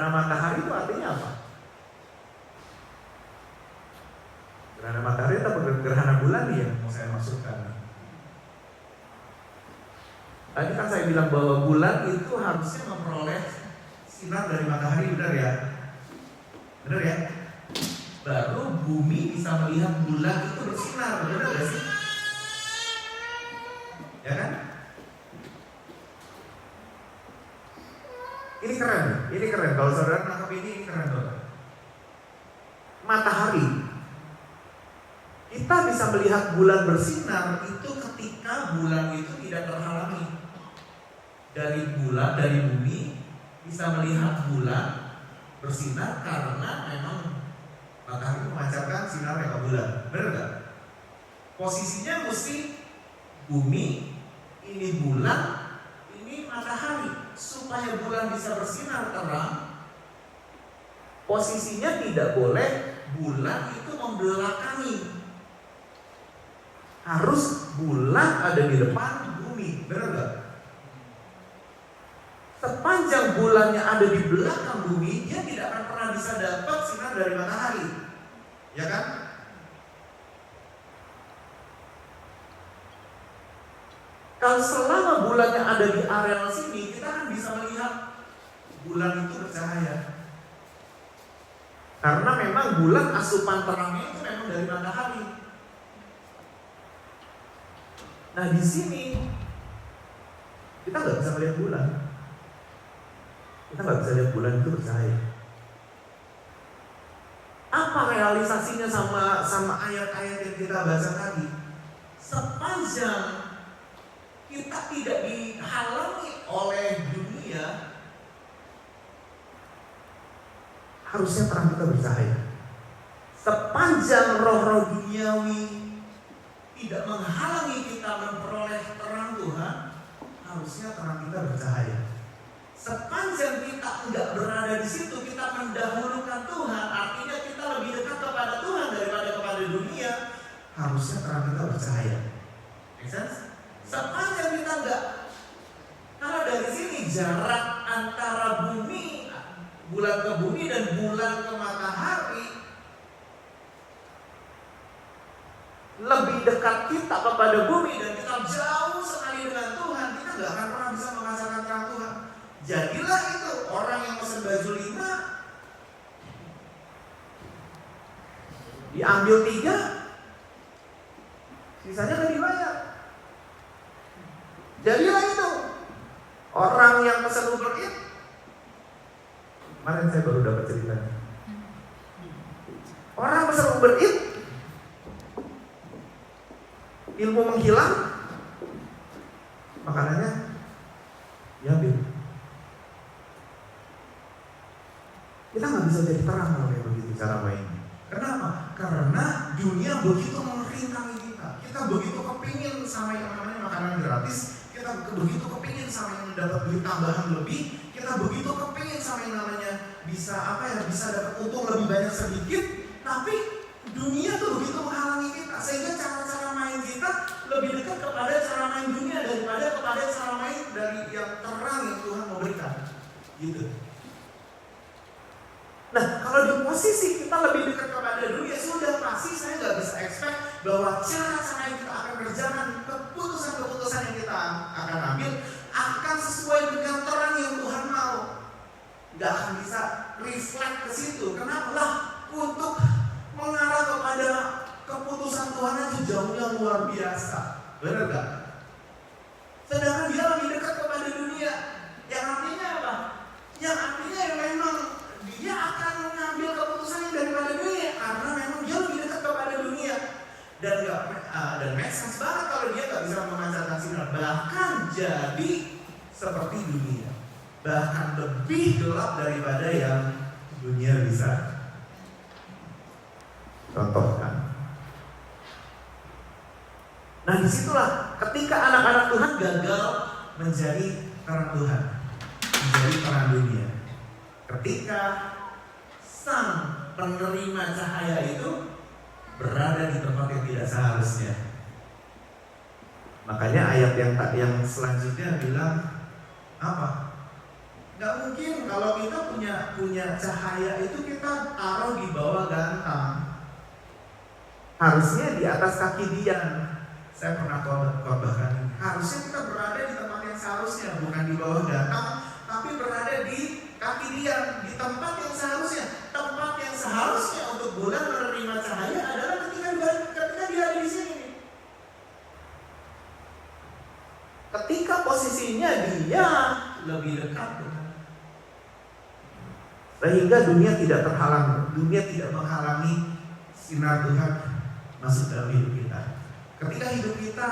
Speaker 3: matahari. Itu artinya apa? Gerhana matahari atau gerhana bulan nih yang mau saya maksudkan. Tadi kan saya bilang bahwa bulan itu harusnya memperoleh sinar dari matahari, benar ya? Benar ya? Baru bumi bisa melihat bulan itu bersinar, benar gak sih? Ya kan? Ini keren. Kalau saudara menangkap ini keren banget. Matahari, kita bisa melihat bulan bersinar itu ketika bulan itu tidak terhalangi. Dari bumi bisa melihat bulan bersinar karena memang matahari memancarkan sinarnya ke bulan. Benar nggak? Posisinya mesti bumi, ini bulan, ini matahari. Supaya bulan bisa bersinar terang, posisinya tidak boleh bulan itu membelakangi. Harus bulan ada di depan bumi. Benar nggak? Sepanjang bulannya ada di belakang bumi, dia tidak akan pernah bisa dapat sinar dari matahari. Ya kan? Kalau selama bulannya ada di areal sini, kita kan bisa melihat bulan itu bercahaya. Karena memang bulan asupan terangnya itu memang dari matahari. Nah di sini kita nggak bisa melihat bulan. Kita nggak bisa lihat bulan itu bercahaya. Apa realisasinya sama ayat-ayat yang kita baca tadi? Sepanjang kita tidak dihalangi oleh dunia, harusnya terang kita bercahaya. Sepanjang roh-roh duniawi tidak menghalangi kita memperoleh terang Tuhan, harusnya terang kita bercahaya. Sepanjang kita enggak berada di situ, kita mendahulukan Tuhan, artinya kita lebih dekat kepada Tuhan daripada kepada dunia, harusnya terang kita bercahaya. Make sense? Sepanjang kita enggak, karena dari sini jarak antara bumi, bulan ke bumi dan bulan ke matahari, lebih dekat kita kepada bumi dan kita jauh sekali dengan Tuhan, kita nggak akan pernah bisa merasakan terang Tuhan. Jadilah itu orang yang pesen baju 5 diambil 3, sisanya nggak dibayar. Jadilah itu orang yang pesen Uber Eats. Kemarin saya baru dapat ceritanya. Orang pesen Uber Eats, ilmu menghilang, makanannya diambil. Kita nggak bisa jadi terang kalau kayak begitu cara mainnya. Kenapa? Karena dunia begitu mengerintangi kita. Kita begitu kepingin sama yang namanya makanan gratis. Kita begitu kepingin sama yang dapat duit tambahan lebih. Kita begitu kepingin sama yang namanya bisa dapat untung lebih banyak sedikit. Tapi dunia tuh begitu menghalangi kita, sehingga cara-cara main kita lebih dekat kepada cara main dunia daripada kepada cara main dari yang terang yang Tuhan mau berikan. Gitu. Nah, kalau di posisi kita lebih dekat kepada dunia, sudah pasti saya nggak bisa expect bahwa cara-cara yang kita akan berjalan, keputusan-keputusan yang kita akan ambil akan sesuai dengan terang yang Tuhan mau. Nggak akan bisa reflect ke situ. Kenapa lah? Untuk mengarah kepada keputusan Tuhan aja jauhnya luar biasa. Benar gak? Sedangkan dia lebih dekat kepada dunia. Yang artinya apa? Yang artinya yang memang dia akan mengambil keputusan yang daripada dunia, karena memang dia lebih dekat kepada dunia. Dan make sense banget kalau dia gak bisa memancarkan sinar, bahkan jadi seperti dunia, bahkan lebih gelap daripada yang dunia bisa contohkan. Nah, disitulah ketika anak-anak Tuhan gagal menjadi terang Tuhan, menjadi terang dunia. Ketika sang penerima cahaya itu berada di tempat yang tidak seharusnya. Makanya ayat yang selanjutnya bilang apa? Gak mungkin kalau kita punya cahaya itu kita taruh di bawah gantang. Harusnya di atas kaki Dian. Saya pernah khotbahkan. Harusnya kita berada di tempat yang seharusnya, bukan di bawah gantang, tapi berada di kaki Dian, di tempat yang seharusnya. Tempat yang seharusnya untuk bulan menerima cahaya adalah ketika dia ada di sini. Ketika posisinya dia lebih dekat dengan, sehingga dunia tidak terhalang, dunia tidak menghalangi sinar Tuhan masuk dalam hidup kita. Ketika hidup kita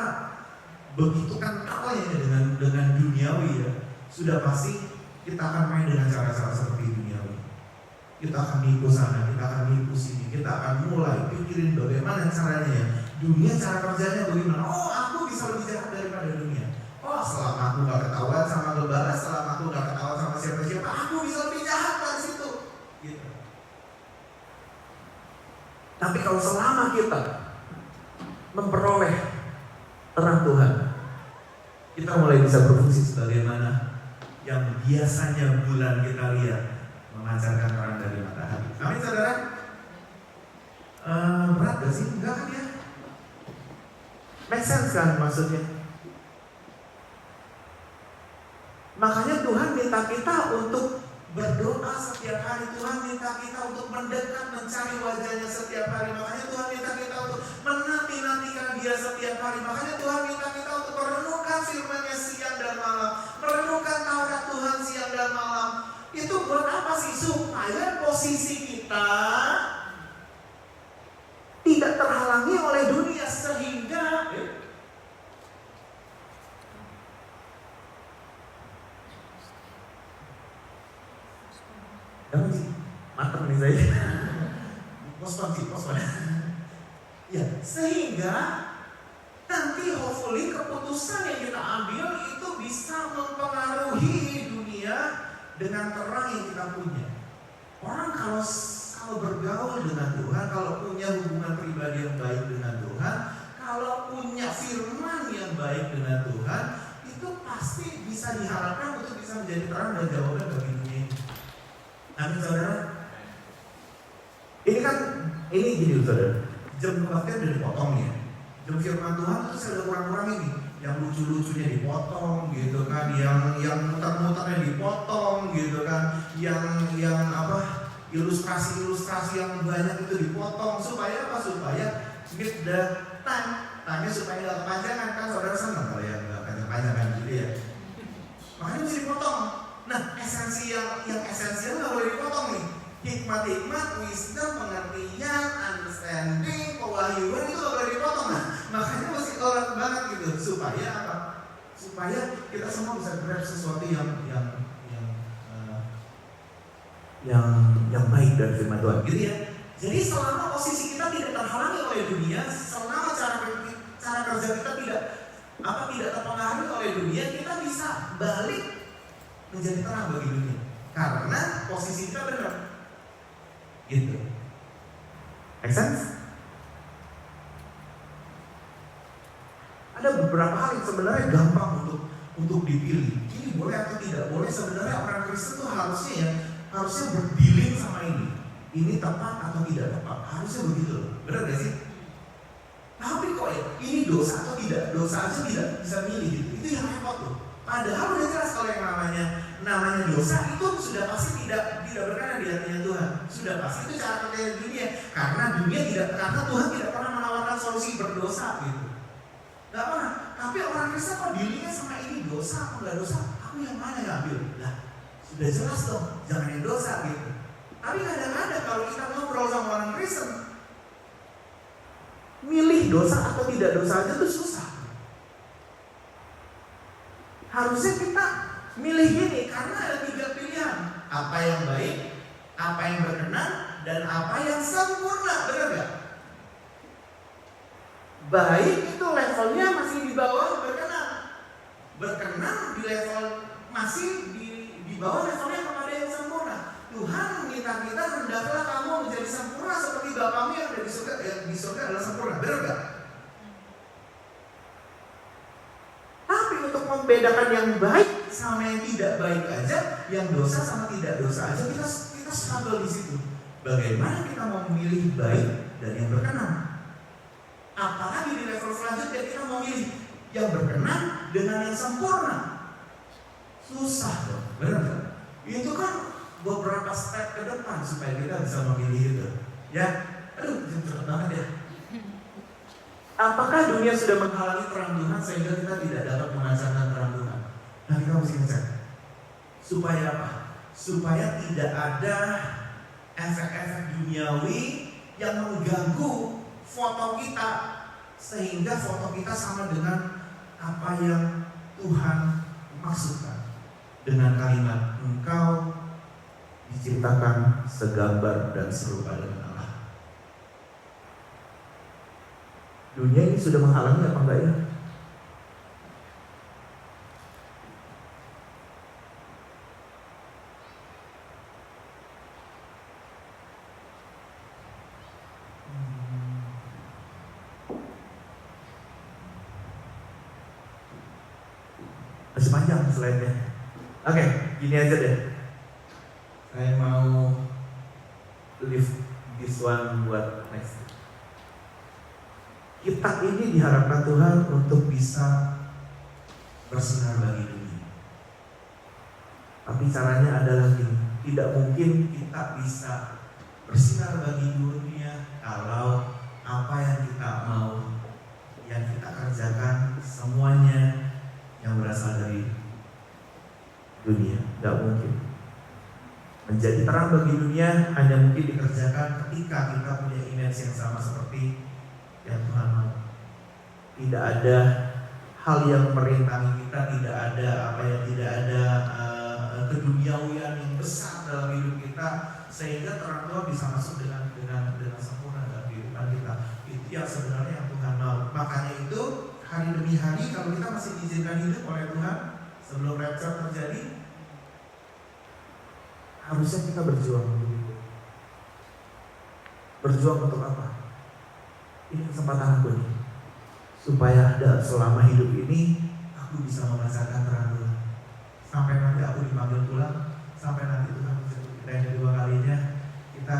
Speaker 3: begitu kental ya dengan duniawi ya, sudah pasti kita akan main dengan cara-cara seperti duniawi. Kita akan nipu sana, kita akan nipu sini, kita akan mulai pikirin bagaimana caranya ya. Dunia cara kerjanya bagaimana? Oh, aku bisa lebih jahat daripada dunia. Oh, selama aku gak ketahuan sama gembala, selama aku gak ketahuan sama siapa-siapa, aku bisa lebih jahat dari situ. Gitu. Tapi kalau selama kita memperoleh terang Tuhan, kita mulai bisa berfungsi sebagaimana yang biasanya bulan kita lihat memancarkan terang dari matahari. Amin, saudara? Berat gak sih? Enggak kan ya? Make sense kan maksudnya? Makanya Tuhan minta kita untuk berdoa setiap hari. Tuhan minta kita untuk mendekat, mencari wajahnya setiap hari. Makanya Tuhan minta kita untuk menanti-nantikan Dia setiap hari. Makanya Tuhan minta kita untuk merenungkan firman-Nya siang dan malam, merenungkan Taurat Tuhan siang dan malam. Itu buat apa sih? Supaya posisi kita tidak terhalangi oleh dunia, sehingga matang nih saya. Pospon. Ya, sehingga nanti hopefully keputusan yang kita ambil itu bisa mempengaruhi dunia dengan terang yang kita punya. Orang kalau bergaul dengan Tuhan, kalau punya hubungan pribadi yang baik dengan Tuhan, kalau punya firman yang baik dengan Tuhan, itu pasti bisa diharapkan untuk bisa menjadi terang dan jawaban bagi dunia ini. Amin, saudara. Ini gini saudara, jam kebaktian udah dipotong ya. Jam firman Tuhan itu saya udah kurang-kurang ini. Yang lucu-lucunya dipotong gitu kan, yang muter-muternya dipotong gitu kan, yang ilustrasi-ilustrasi yang banyak itu dipotong supaya apa? Supaya meet the time-nya supaya nggak kepanjangan kan, saudara senang kalau yang nggak panjang-panjangan gitu ya. Makanya mesti dipotong. Nah, esensi yang esensial nggak boleh dipotong nih. Hikmat-hikmat, wisdom, pengertian, understanding, pewahyuan itu nggak boleh dipotong. Nah, makanya mesti orang banget gitu supaya apa? Supaya kita semua bisa grab sesuatu yang baik dari firman Tuhan, gitu ya. Jadi selama posisi kita tidak terhalangi oleh dunia, selama cara kerja kita tidak terpengaruhi oleh dunia, kita bisa balik menjadi terang bagi dunia. Karena posisi kita benar, gitu. Make sense? Ada beberapa hal yang sebenarnya gampang untuk dipilih. Ini boleh atau tidak boleh. Sebenarnya orang Kristen tuh harusnya berdealing sama ini. Ini tepat atau tidak tepat. Harusnya begitu. Benar gak sih? Tapi kok ya, ini dosa atau tidak? Dosa aja tidak bisa milih gitu. Itu yang repot tuh. Padahal udah jelas kalau yang namanya dosa itu sudah pasti tidak berkenan di hatinya Tuhan. Sudah pasti itu cara kerja dunia. Karena Tuhan tidak pernah menawarkan solusi berdosa gitu. Gak pernah. Tapi orang Kristen kok dealingnya sama ini dosa atau nggak dosa? Aku yang mana yang ambil? Lah, sudah jelas dong, jangan yang dosa gitu. Tapi kadang-kadang kalau kita ngobrol sama orang Kristen, milih dosa atau tidak dosa aja tuh susah. Harusnya kita milih gini, karena ada 3 pilihan. Apa yang baik, apa yang berkenan, dan apa yang sempurna. Benar gak? Baik itu levelnya masih di bawah berkenan. Berkenan di level masih di bawah levelnya kepada yang sempurna. Tuhan meminta kita, hendaklah kamu menjadi sempurna seperti Bapamu yang ada di surga. Di surga adalah sempurna. Benar gak? Tapi untuk membedakan yang baik sama yang tidak baik aja, yang dosa sama tidak dosa aja, kita struggle di situ. Bagaimana kita mau memilih baik dan yang berkenan? Apalagi di level selanjutnya kita mau milih yang berkenan dengan yang sempurna. Susah dong, benar kan? Itu kan beberapa step ke depan supaya kita bisa memilih itu. Ya, aduh, cepet banget ya. Apakah dunia sudah menghalangi terang Tuhan sehingga kita tidak dapat memancarkan terang Tuhan? Nah, kita mesti ngecek. Supaya apa? Supaya tidak ada efek-efek duniawi yang mengganggu foto kita, sehingga foto kita sama dengan apa yang Tuhan maksudkan dengan kalimat engkau diciptakan segambar dan serupa dengan Allah. Dunia ini sudah menghalangi apa enggak ya? Masih panjang slide-nya. Oke, gini aja deh. Saya mau leave this one buat next. Kita ini diharapkan Tuhan untuk bisa bersinar bagi dunia. Tapi caranya adalah gini, tidak mungkin kita bisa bersinar bagi dunia kalau apa yang kita mau, yang kita kerjakan semuanya yang berasal dari dunia. Gak mungkin. Menjadi terang bagi dunia hanya mungkin dikerjakan ketika kita punya image yang sama seperti yang Tuhan mau. Tidak ada hal yang merintangi kita, tidak ada keduniawian yang besar dalam hidup kita sehingga terang Tuhan bisa masuk dengan sempurna dalam kehidupan kita. Itu yang sebenarnya yang Tuhan mau. Makanya itu hari demi hari kalau kita masih diizinkan hidup oleh Tuhan, sebelum rapture terjadi, harusnya kita berjuang dulu. Berjuang untuk apa? Ini kesempatan aku nih, supaya selama hidup ini aku bisa memancarkan terang Tuhan. Sampai nanti aku dipanggil pulang, sampai nanti Tuhan menjemput kita yang kedua kalinya, kita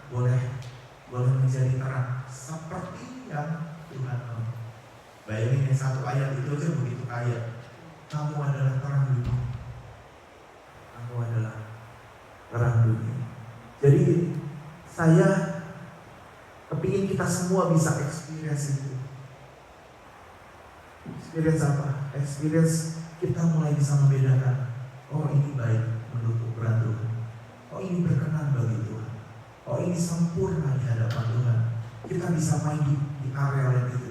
Speaker 3: boleh menjadi terang seperti yang Tuhan mau. Bayangin yang satu ayat itu aja begitu kaya. Kamu adalah terang dunia. Kamu adalah terang dunia. Jadi saya kepingin kita semua bisa experience itu. Experience apa? Experience kita mulai bisa membedakan. Oh ini baik menurut ukuran Tuhan. Oh ini berkenan bagi Tuhan. Oh ini sempurna di hadapan Tuhan. Kita bisa main di area yang itu.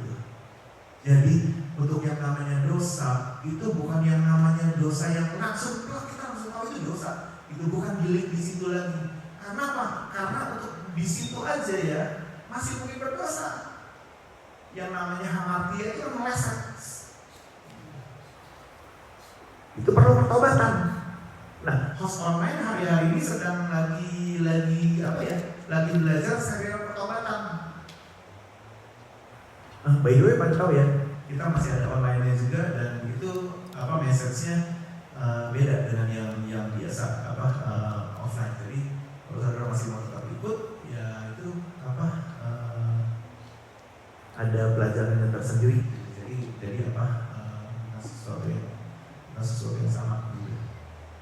Speaker 3: Jadi untuk yang namanya dosa itu bukan yang namanya dosa yang langsung kita langsung tahu itu dosa. Itu bukan di situ lagi. Karena apa? Karena untuk di situ aja ya masih mungkin berdosa. Yang namanya hamartia itu meleset. Itu perlu pertobatan. Nah, host online hari-hari ini sedang lagi belajar serial pertobatan. By the way, pada tahu ya, kita masih ada online-nya juga dan itu message-nya beda dengan yang biasa offline. Jadi kalau saudara masih mau tetap ikut, ya itu ada pelajarannya tersendiri. Jadi sesuatu yang sama.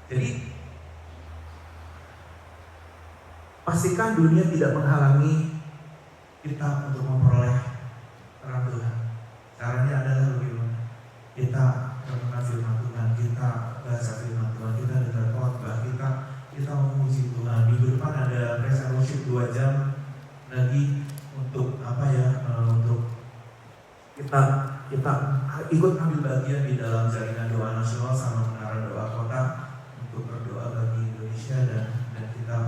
Speaker 3: Jadi pastikan dunia tidak menghalangi kita untuk memperoleh terang Tuhan. Caranya adalah bagaimana? Kita renungkan firman Tuhan, kita baca firman Tuhan, kita dengar khotbah, kita memuji Tuhan. Minggu depan ada praise and worship 2 jam lagi untuk untuk kita ikut ambil bagian di dalam jaringan doa nasional sama menara doa kota untuk berdoa bagi Indonesia dan kita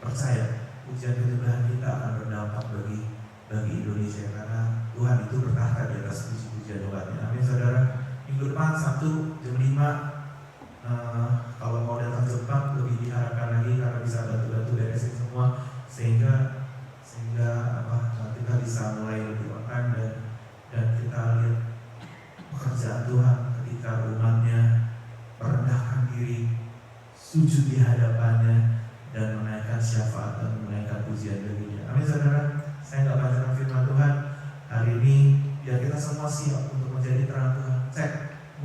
Speaker 3: percaya ujian keteguhan kita akan berdampak bagi Indonesia karena Tuhan itu bertahta di atas puji-pujian umatnya. Amin saudara. Minggu depan Sabtu jam 5 kalau mau datang cepat lebih diharapkan lagi karena bisa bantu-bantu beresin semua sehingga kita bisa mulai lebih on dan kita lihat pekerjaan Tuhan ketika umatnya merendahkan diri, sujud di hadapannya dan menaikkan syafaat dan menaikkan pujian baginya. Amin saudara. Saya nggak bacakan firman Tuhan hari ini biar kita semua siap untuk menjadi terang Tuhan. Cek,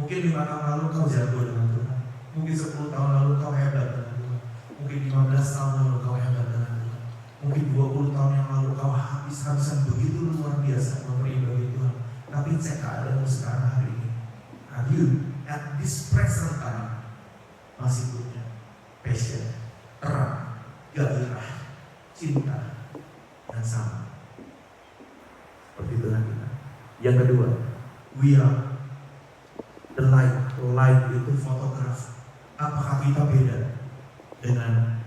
Speaker 3: mungkin 5 tahun lalu kau jago dengan Tuhan, mungkin 10 tahun lalu kau hebat dengan Tuhan, mungkin 15 tahun lalu kau hebat dengan Tuhan, mungkin 20 tahun yang lalu kau habis-habisan begitu luar biasa memberi bagi Tuhan. Tapi cek keadaanmu sekarang hari ini. Are you at this present time masih punya passion, terang, gairah, cinta yang sama seperti Tuhan kita. Yang kedua, we are the light. Light itu fotograf. Apakah kita beda dengan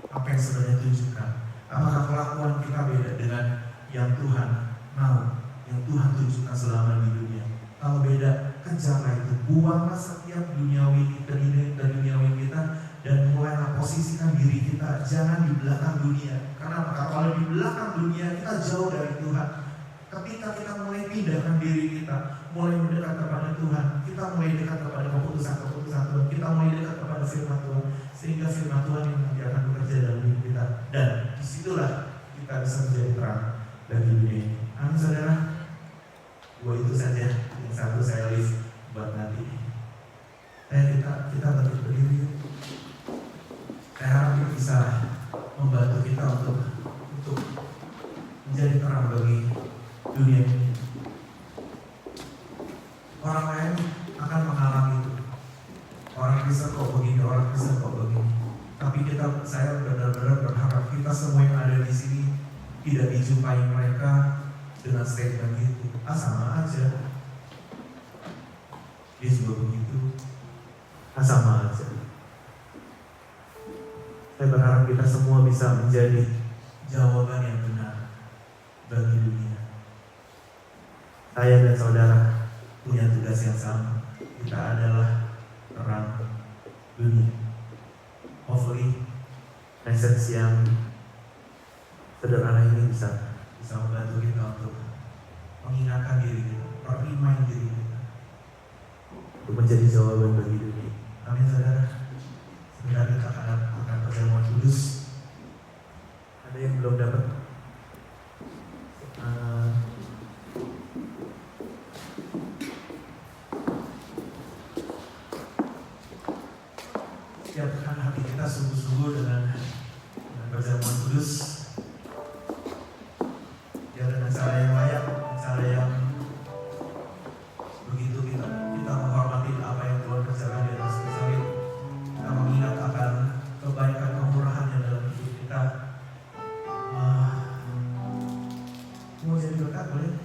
Speaker 3: apa yang sebenarnya tunjukkan? Apakah kelakuan kita beda dengan yang Tuhan mau, yang Tuhan tunjukkan selama di dunia? Kalau beda, kejarlah itu. Buanglah setiap duniawi kita dan mulailah posisikan diri kita jangan di belakang dunia. Karena kalau di belakang dunia kita jauh dari Tuhan. Ketika kita mulai pindahkan diri kita, mulai mendekat kepada Tuhan, kita mulai dekat kepada keputusan-keputusan Tuhan, kita mulai dekat kepada firman Tuhan, sehingga firman Tuhan yang nanti akan bekerja dalam hidup kita. Dan disitulah kita bisa menjadi terang bagi dunia ini. Amin saudara. 2 itu saja. Yang 1 saya lift buat nanti. Kita berdiri. Saya harap ini bisa membantu kita untuk menjadi terang bagi dunia ini. Orang lain akan mengalami itu. Orang Kristen kok begini, orang Kristen kok begini. Tapi saya benar-benar berharap kita semua yang ada di sini tidak dijumpai mereka dengan statement gitu. Sama aja. Dia juga begitu. Sama aja. Saya berharap kita semua bisa menjadi jawaban yang benar bagi dunia. Saya dan saudara punya tugas yang sama. Kita adalah dunia. Hopefully message yang sederhana ini bisa membantu kita untuk mengingatkan diri kita, remind diri kita untuk menjadi jawaban bagi dunia. Amin saudara. Sebentar kita akan perjamuan kudus. Ada yang belum dapat? Siapkan hati kita sungguh-sungguh dengan perjamuan kudus. Ya, dengan cara yang layak, cara yang begitu kita menghormati apa yang Tuhan kerjakan di atas salib. Kita mengingat akan kebaikan kemurahan yang dalam hidup kita. Mau jadi berkat boleh?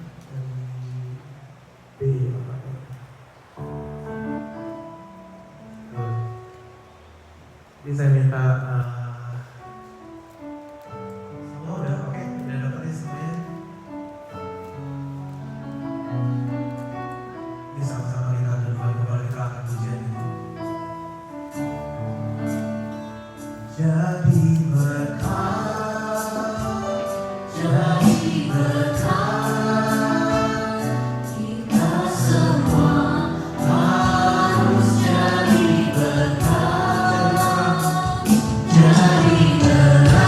Speaker 3: Jadi saya minta semua udah oke, udah dapetnya semuanya. Ini sama-sama kita doa kepada kita akan pujian ini. Jadi berkat, jadi berkat, kita semua harus jadi berkat, jadi terang,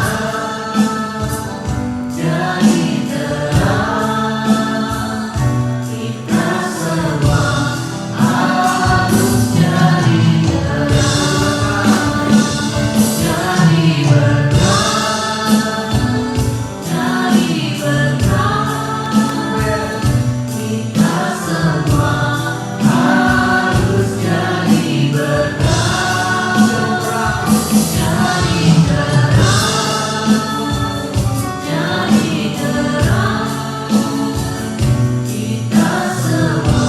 Speaker 3: jadi terang, kita semua harus jadi terang, jadi berkat, jadi berkat, kita semua harus jadi berkat, jadi terang, jadi terang, kita semua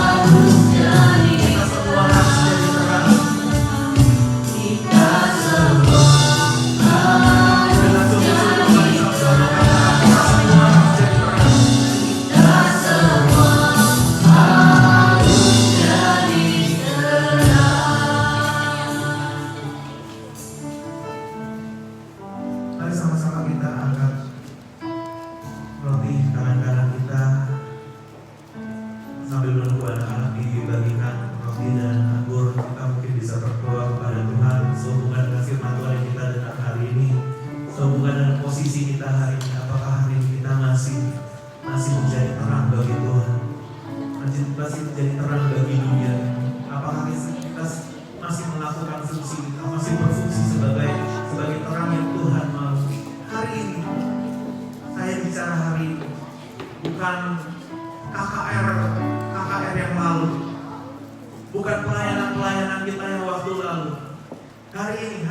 Speaker 3: harus jadi terang, kita semua harus jadi Mari sama-sama kita angkat roti tangan kanan kita sambil menunggu anak-anak dibagikan roti dan anggur. Kita mungkin bisa berdoa kepada Tuhan sehubungan dengan firman Tuhan yang kita dengar hari ini, sehubungan dengan posisi kita hari ini. Apakah hari ini kita masih menjadi terang bagi Tuhan, masih menjadi terang bagi dunia? Apakah kita masih melakukan fungsi kita, masih berfungsi sebagai terang yang Tuhan mau? Hari ini saya bicara hari ini, bukan KKR yang lalu, bukan pelayanan kita yang waktu lalu. Hari ini,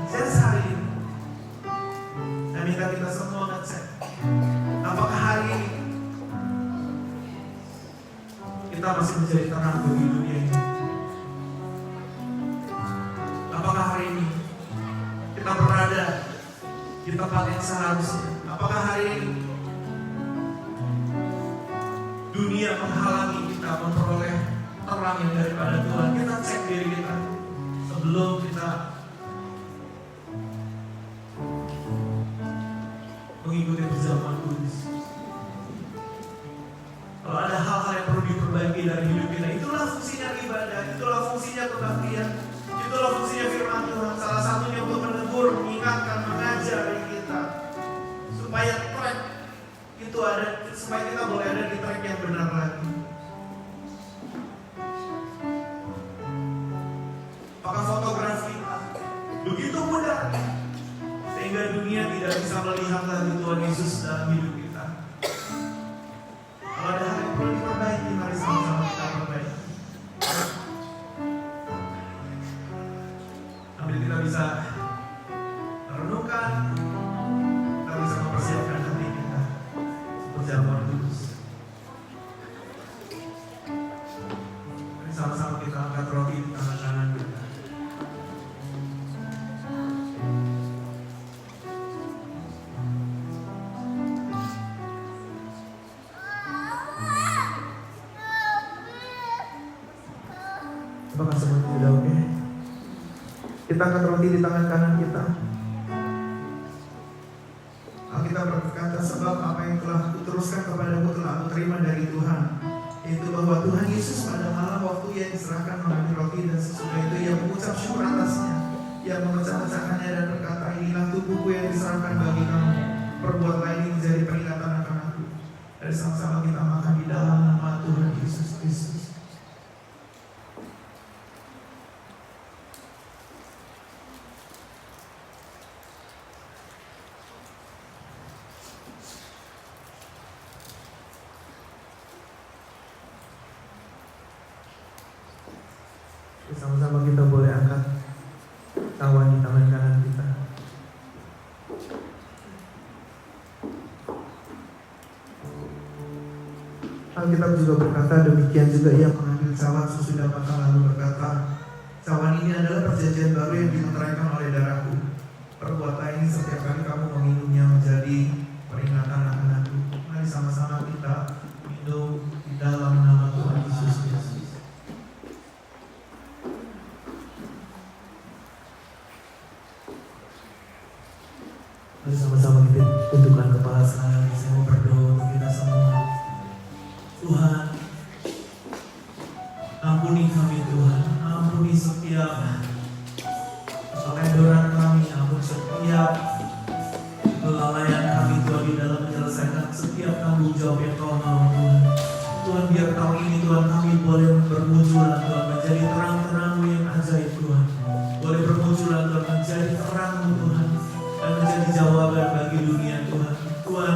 Speaker 3: just hari ini. Saya minta kita semua ngecek, apakah hari ini kita masih menjadi terang bagi dunia ini? Apakah hari ini kita berada di tempat yang seharusnya? Apakah hari ini dunia menghalangi kita memperoleh terang yang daripada Tuhan? Kita cek diri kita sebelum kita mengikuti perjamuan kudus. Kalau ada hal-hal yang perlu diperbaiki dari hidup kita, itulah fungsinya ibadah, itulah fungsinya kebaktian, itulah fungsinya firman Tuhan. Salah satunya untuk menegur, mengingatkan, mengajari kita supaya track itu ada, supaya kita boleh ada di track yang benar lagi. Apakah fotografi kita begitu mudah sehingga dunia tidak bisa melihat lagi Tuhan Yesus dalam hidup kita? Kalau ada hal yang perlu diperbaiki, mari sama-sama kita perbaiki. Sambil kita bisa merenungkan, kita bisa mempersiapkan hati kita perjamuan kudus. Mari sama-sama kita angkat roti di tangan kanan kita. Apakah semuanya sudah oke?
Speaker 2: Kita angkat roti di tangan kanan kita. Alkitab berkata, sebab apa yang telah kuteruskan kepadamu telah aku terima dari Tuhan, yaitu bahwa Tuhan Yesus pada malam waktu ia diserahkan mengambil roti dan sesudah itu ia mengucap syukur atasnya. Ia memecah-mecahkannya dan berkata, inilah tubuhku yang diserahkan bagi kamu. Perbuatlah ini menjadi peringatan akan aku. Dari sama-sama kita makan di dalam nama Tuhan Yesus Kristus. Sama-sama kita boleh angkat cawan di tangan kanan kita. Alkitab juga berkata, demikian juga ia mengambil cawan sesudah makan lalu berkata, cawan ini adalah perjanjian baru yang dimeteraikan oleh darahku. Perbuatlah ini setiap kali kamu meminumnya menjadi peringatan akan aku. Mari sama-sama kita minum di dalam nama Tuhan Yesus Kristus. Mari sama-sama kita tundukkan kepala sekali. Saya mau berdoa untuk kita semua. Tuhan, ampuni kami Tuhan, ampuni setiap kelendoran kami, ampuni setiap kelalaian kami Tuhan di dalam menyelesaikan setiap tanggung jawab yang Kau mau Tuhan. Tuhan, biar tahun ini Tuhan kami boleh bermunculan Tuhan, menjadi terang-terang-Mu yang ajaib Tuhan. Boleh bermunculan Tuhan, menjadi terang-Mu Tuhan, dan menjadi jawaban bagi dunia Tuhan. Tuhan,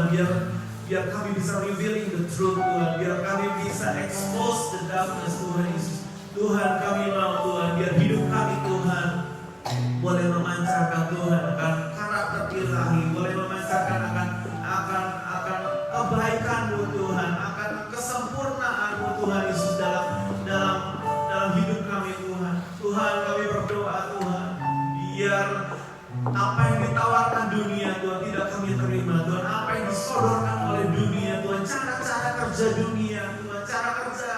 Speaker 2: biar kami bisa revealing the truth Tuhan, biar kami bisa expose the darkness Tuhan Yesus. Tuhan, kami mau Tuhan, biar hidup kami Tuhan boleh memancarkan Tuhan akan karakter ilahi, boleh memancarkan akan kebaikan-Mu Tuhan, akan kesempurnaan-Mu Tuhan Yesus dalam hidup kami Tuhan. Tuhan, kami berdoa Tuhan, biar apa yang ditawarkan dunia Tuhan tidak kami terima Tuhan. Apa yang disodorkan oleh dunia Tuhan, cara-cara kerja dunia Tuhan, cara kerja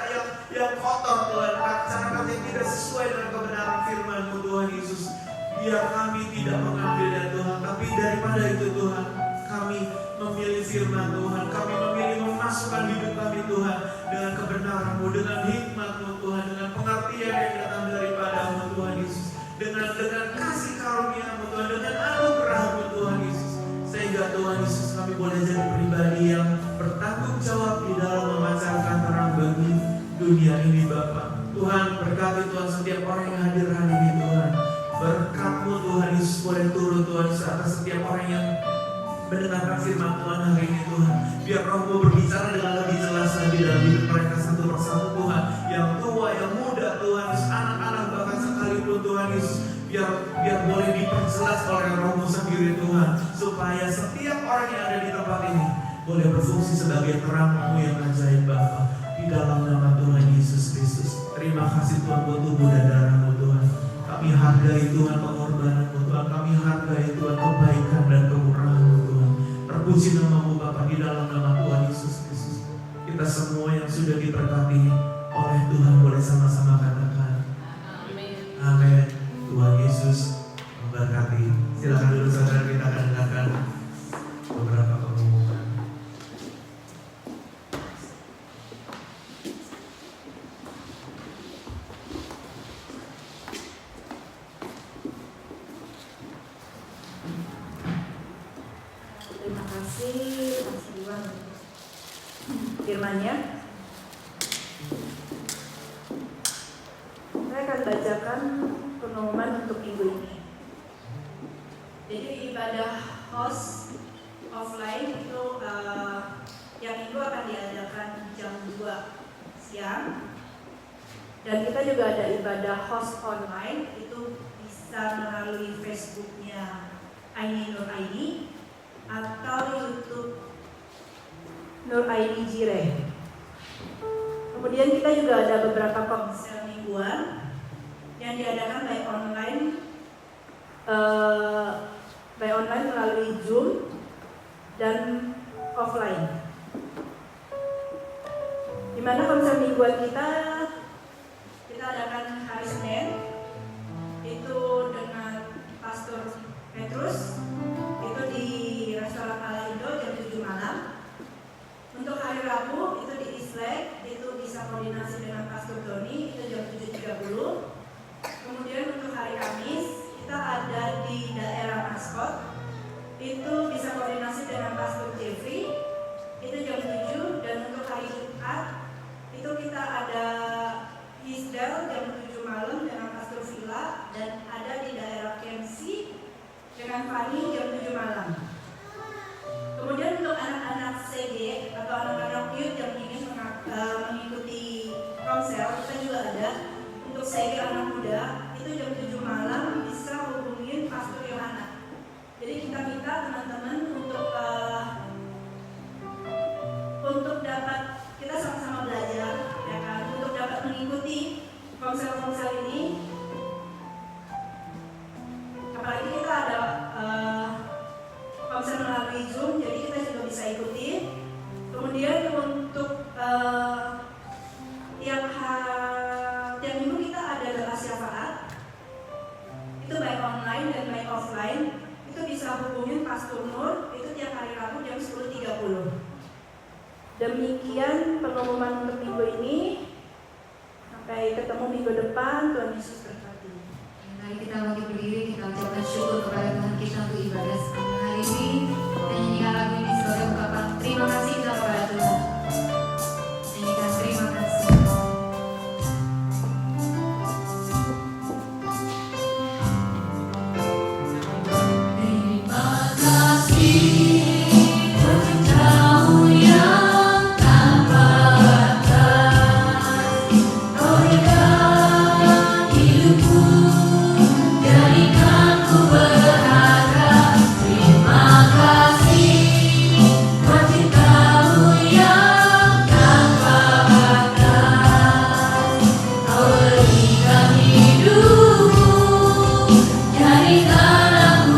Speaker 2: yang kotor Tuhan, cara kerja yang tidak sesuai dengan kebenaran firman-Mu Tuhan Yesus, biar kami tidak mengambilnya Tuhan. Tapi daripada itu Tuhan, kami memilih firman Tuhan, kami memilih memasukkan hidup kami Tuhan dengan kebenaran-Mu, dengan hikmat-Mu Tuhan, dengan pengertian yang datang daripada-Mu Tuhan Yesus, dengan kasih karunia-Mu Tuhan, dengan anugerah-Mu Tuhan Yesus, sehingga Tuhan Yesus kami boleh jadi pribadi yang bertanggung jawab di dalam memancarkan terang bagi dunia ini Bapa. Tuhan, berkati Tuhan setiap orang yang hadir hari ini Tuhan. Berkat-Mu Tuhan Yesus boleh turun Tuhan Yesus atas setiap orang yang mendengarkan firman Tuhan hari ini Tuhan. Biar Roh-Mu berbicara dengan lebih jelas lagi dalam hidup mereka satu persatu Tuhan. Yang tua, yang muda Tuhan Yesus, anak-anak bahkan sekalipun Tuhan Yesus, biar boleh diperjelas oleh Roh-Mu sendiri Tuhan, supaya setiap orang yang ada di tempat ini boleh berfungsi sebagai terang-Mu yang ajaib Bapa, di dalam nama Tuhan Yesus Kristus. Terima kasih Tuhan buat tubuh dan darah-Mu Tuhan. Kami hargai Tuhan pengorbanan-Mu Tuhan, kami hargai Tuhan kebaikan dan kemurahan-Mu Tuhan. Terpuji nama-Mu Bapa, di dalam nama Tuhan Yesus Kristus. Kita semua yang sudah diberkati oleh Tuhan boleh sama-sama katakan amin. Tuhan Yesus memberkati. Silakan dulu saudara, kita akan dengarkan beberapa pengumuman.
Speaker 5: Terima kasih Mas Iwan firman-Nya. Saya akan bacakan pengumuman untuk minggu ini. Jadi ibadah host offline itu yang itu akan diadakan jam 2 siang. Dan kita juga ada ibadah host online, itu bisa melalui Facebook-nya Aini Nur Aini atau YouTube Nur Aini Jire. Kemudian kita juga ada beberapa konser mingguan yang diadakan by online melalui Zoom dan offline. Di mana konser mingguan kita adakan hari Senin itu dengan CG atau anak-anak youth yang ingin mengikuti komsel, kita juga ada. Untuk CG anak muda itu jam 7 malam bisa hubungin Pastor Yohana. Jadi kita minta teman-teman untuk dapat, kita sama-sama belajar, ya kan, untuk dapat mengikuti komsel-komsel ini. Apalagi kita ada komsel melalui Zoom, jadi kita juga bisa ikuti. Kemudian untuk tiap minggu kita ada doa syafaat. Itu baik online dan baik offline. Itu bisa hubungin Pastor Nur, itu tiap hari Rabu jam 10.30. Demikian pengumuman untuk minggu ini. Sampai ketemu minggu depan. Tuhan Yesus berkati.
Speaker 1: Mari kita bangkit berdiri, kita ucapkan syukur kepada Tuhan kita untuk ibadah kami hari ini. Dan nyanyikan lagu ini sebagai ungkapan terima kasih kita kepada Tuhan. Nyanyikan terima kasih. Terima kasih berkatamu yang tanpa batas. Kau berikan hidupku, jadikan ku berharga. Terima kasih buat cintamu yang tanpa batas. Kau berikan hidupku, jadikan aku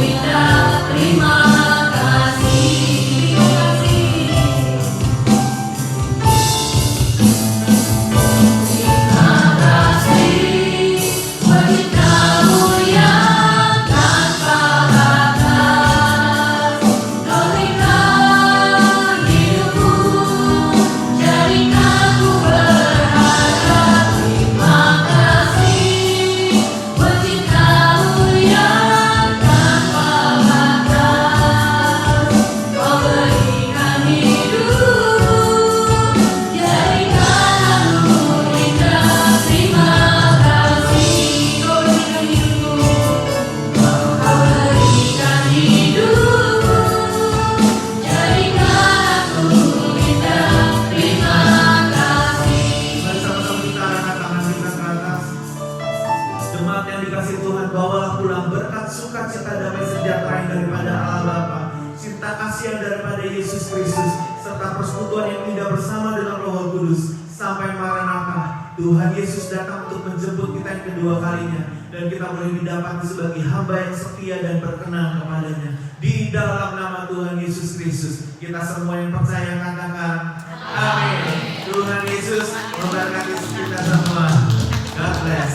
Speaker 1: indah. Terima kasih. Terima kasih buat cintamu yang tanpa batas. Kau berikan hidupku, jadikan ku berharga. Terima kasih buat cintamu yang tanpa batas. Kau berikan hidupku, jadikan aku indah. Terima kasih. Kau berikan hidupku, kau berikan hidupku, jadikan aku indah. Terima kasih.
Speaker 3: Mari sama-sama kita angkat tangan kita ke atas. Jemaat yang dikasih Tuhan, bawalah pulang berkat sukacita damai sejahtera yang daripada Allah Bapa, cinta kasih yang daripada Yesus Kristus, serta persekutuan yang indah bersama dengan Roh Kudus sampai Maranatha. Tuhan Yesus datang untuk menjemput kita yang kedua kalinya, dan kita boleh didapati sebagai hamba yang setia dan berkenan kepadanya. Di dalam nama Tuhan Yesus Kristus, kita semua yang percaya katakan amin. Tuhan Yesus memberkati kita semua. God bless.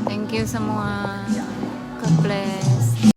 Speaker 1: Thank you semua.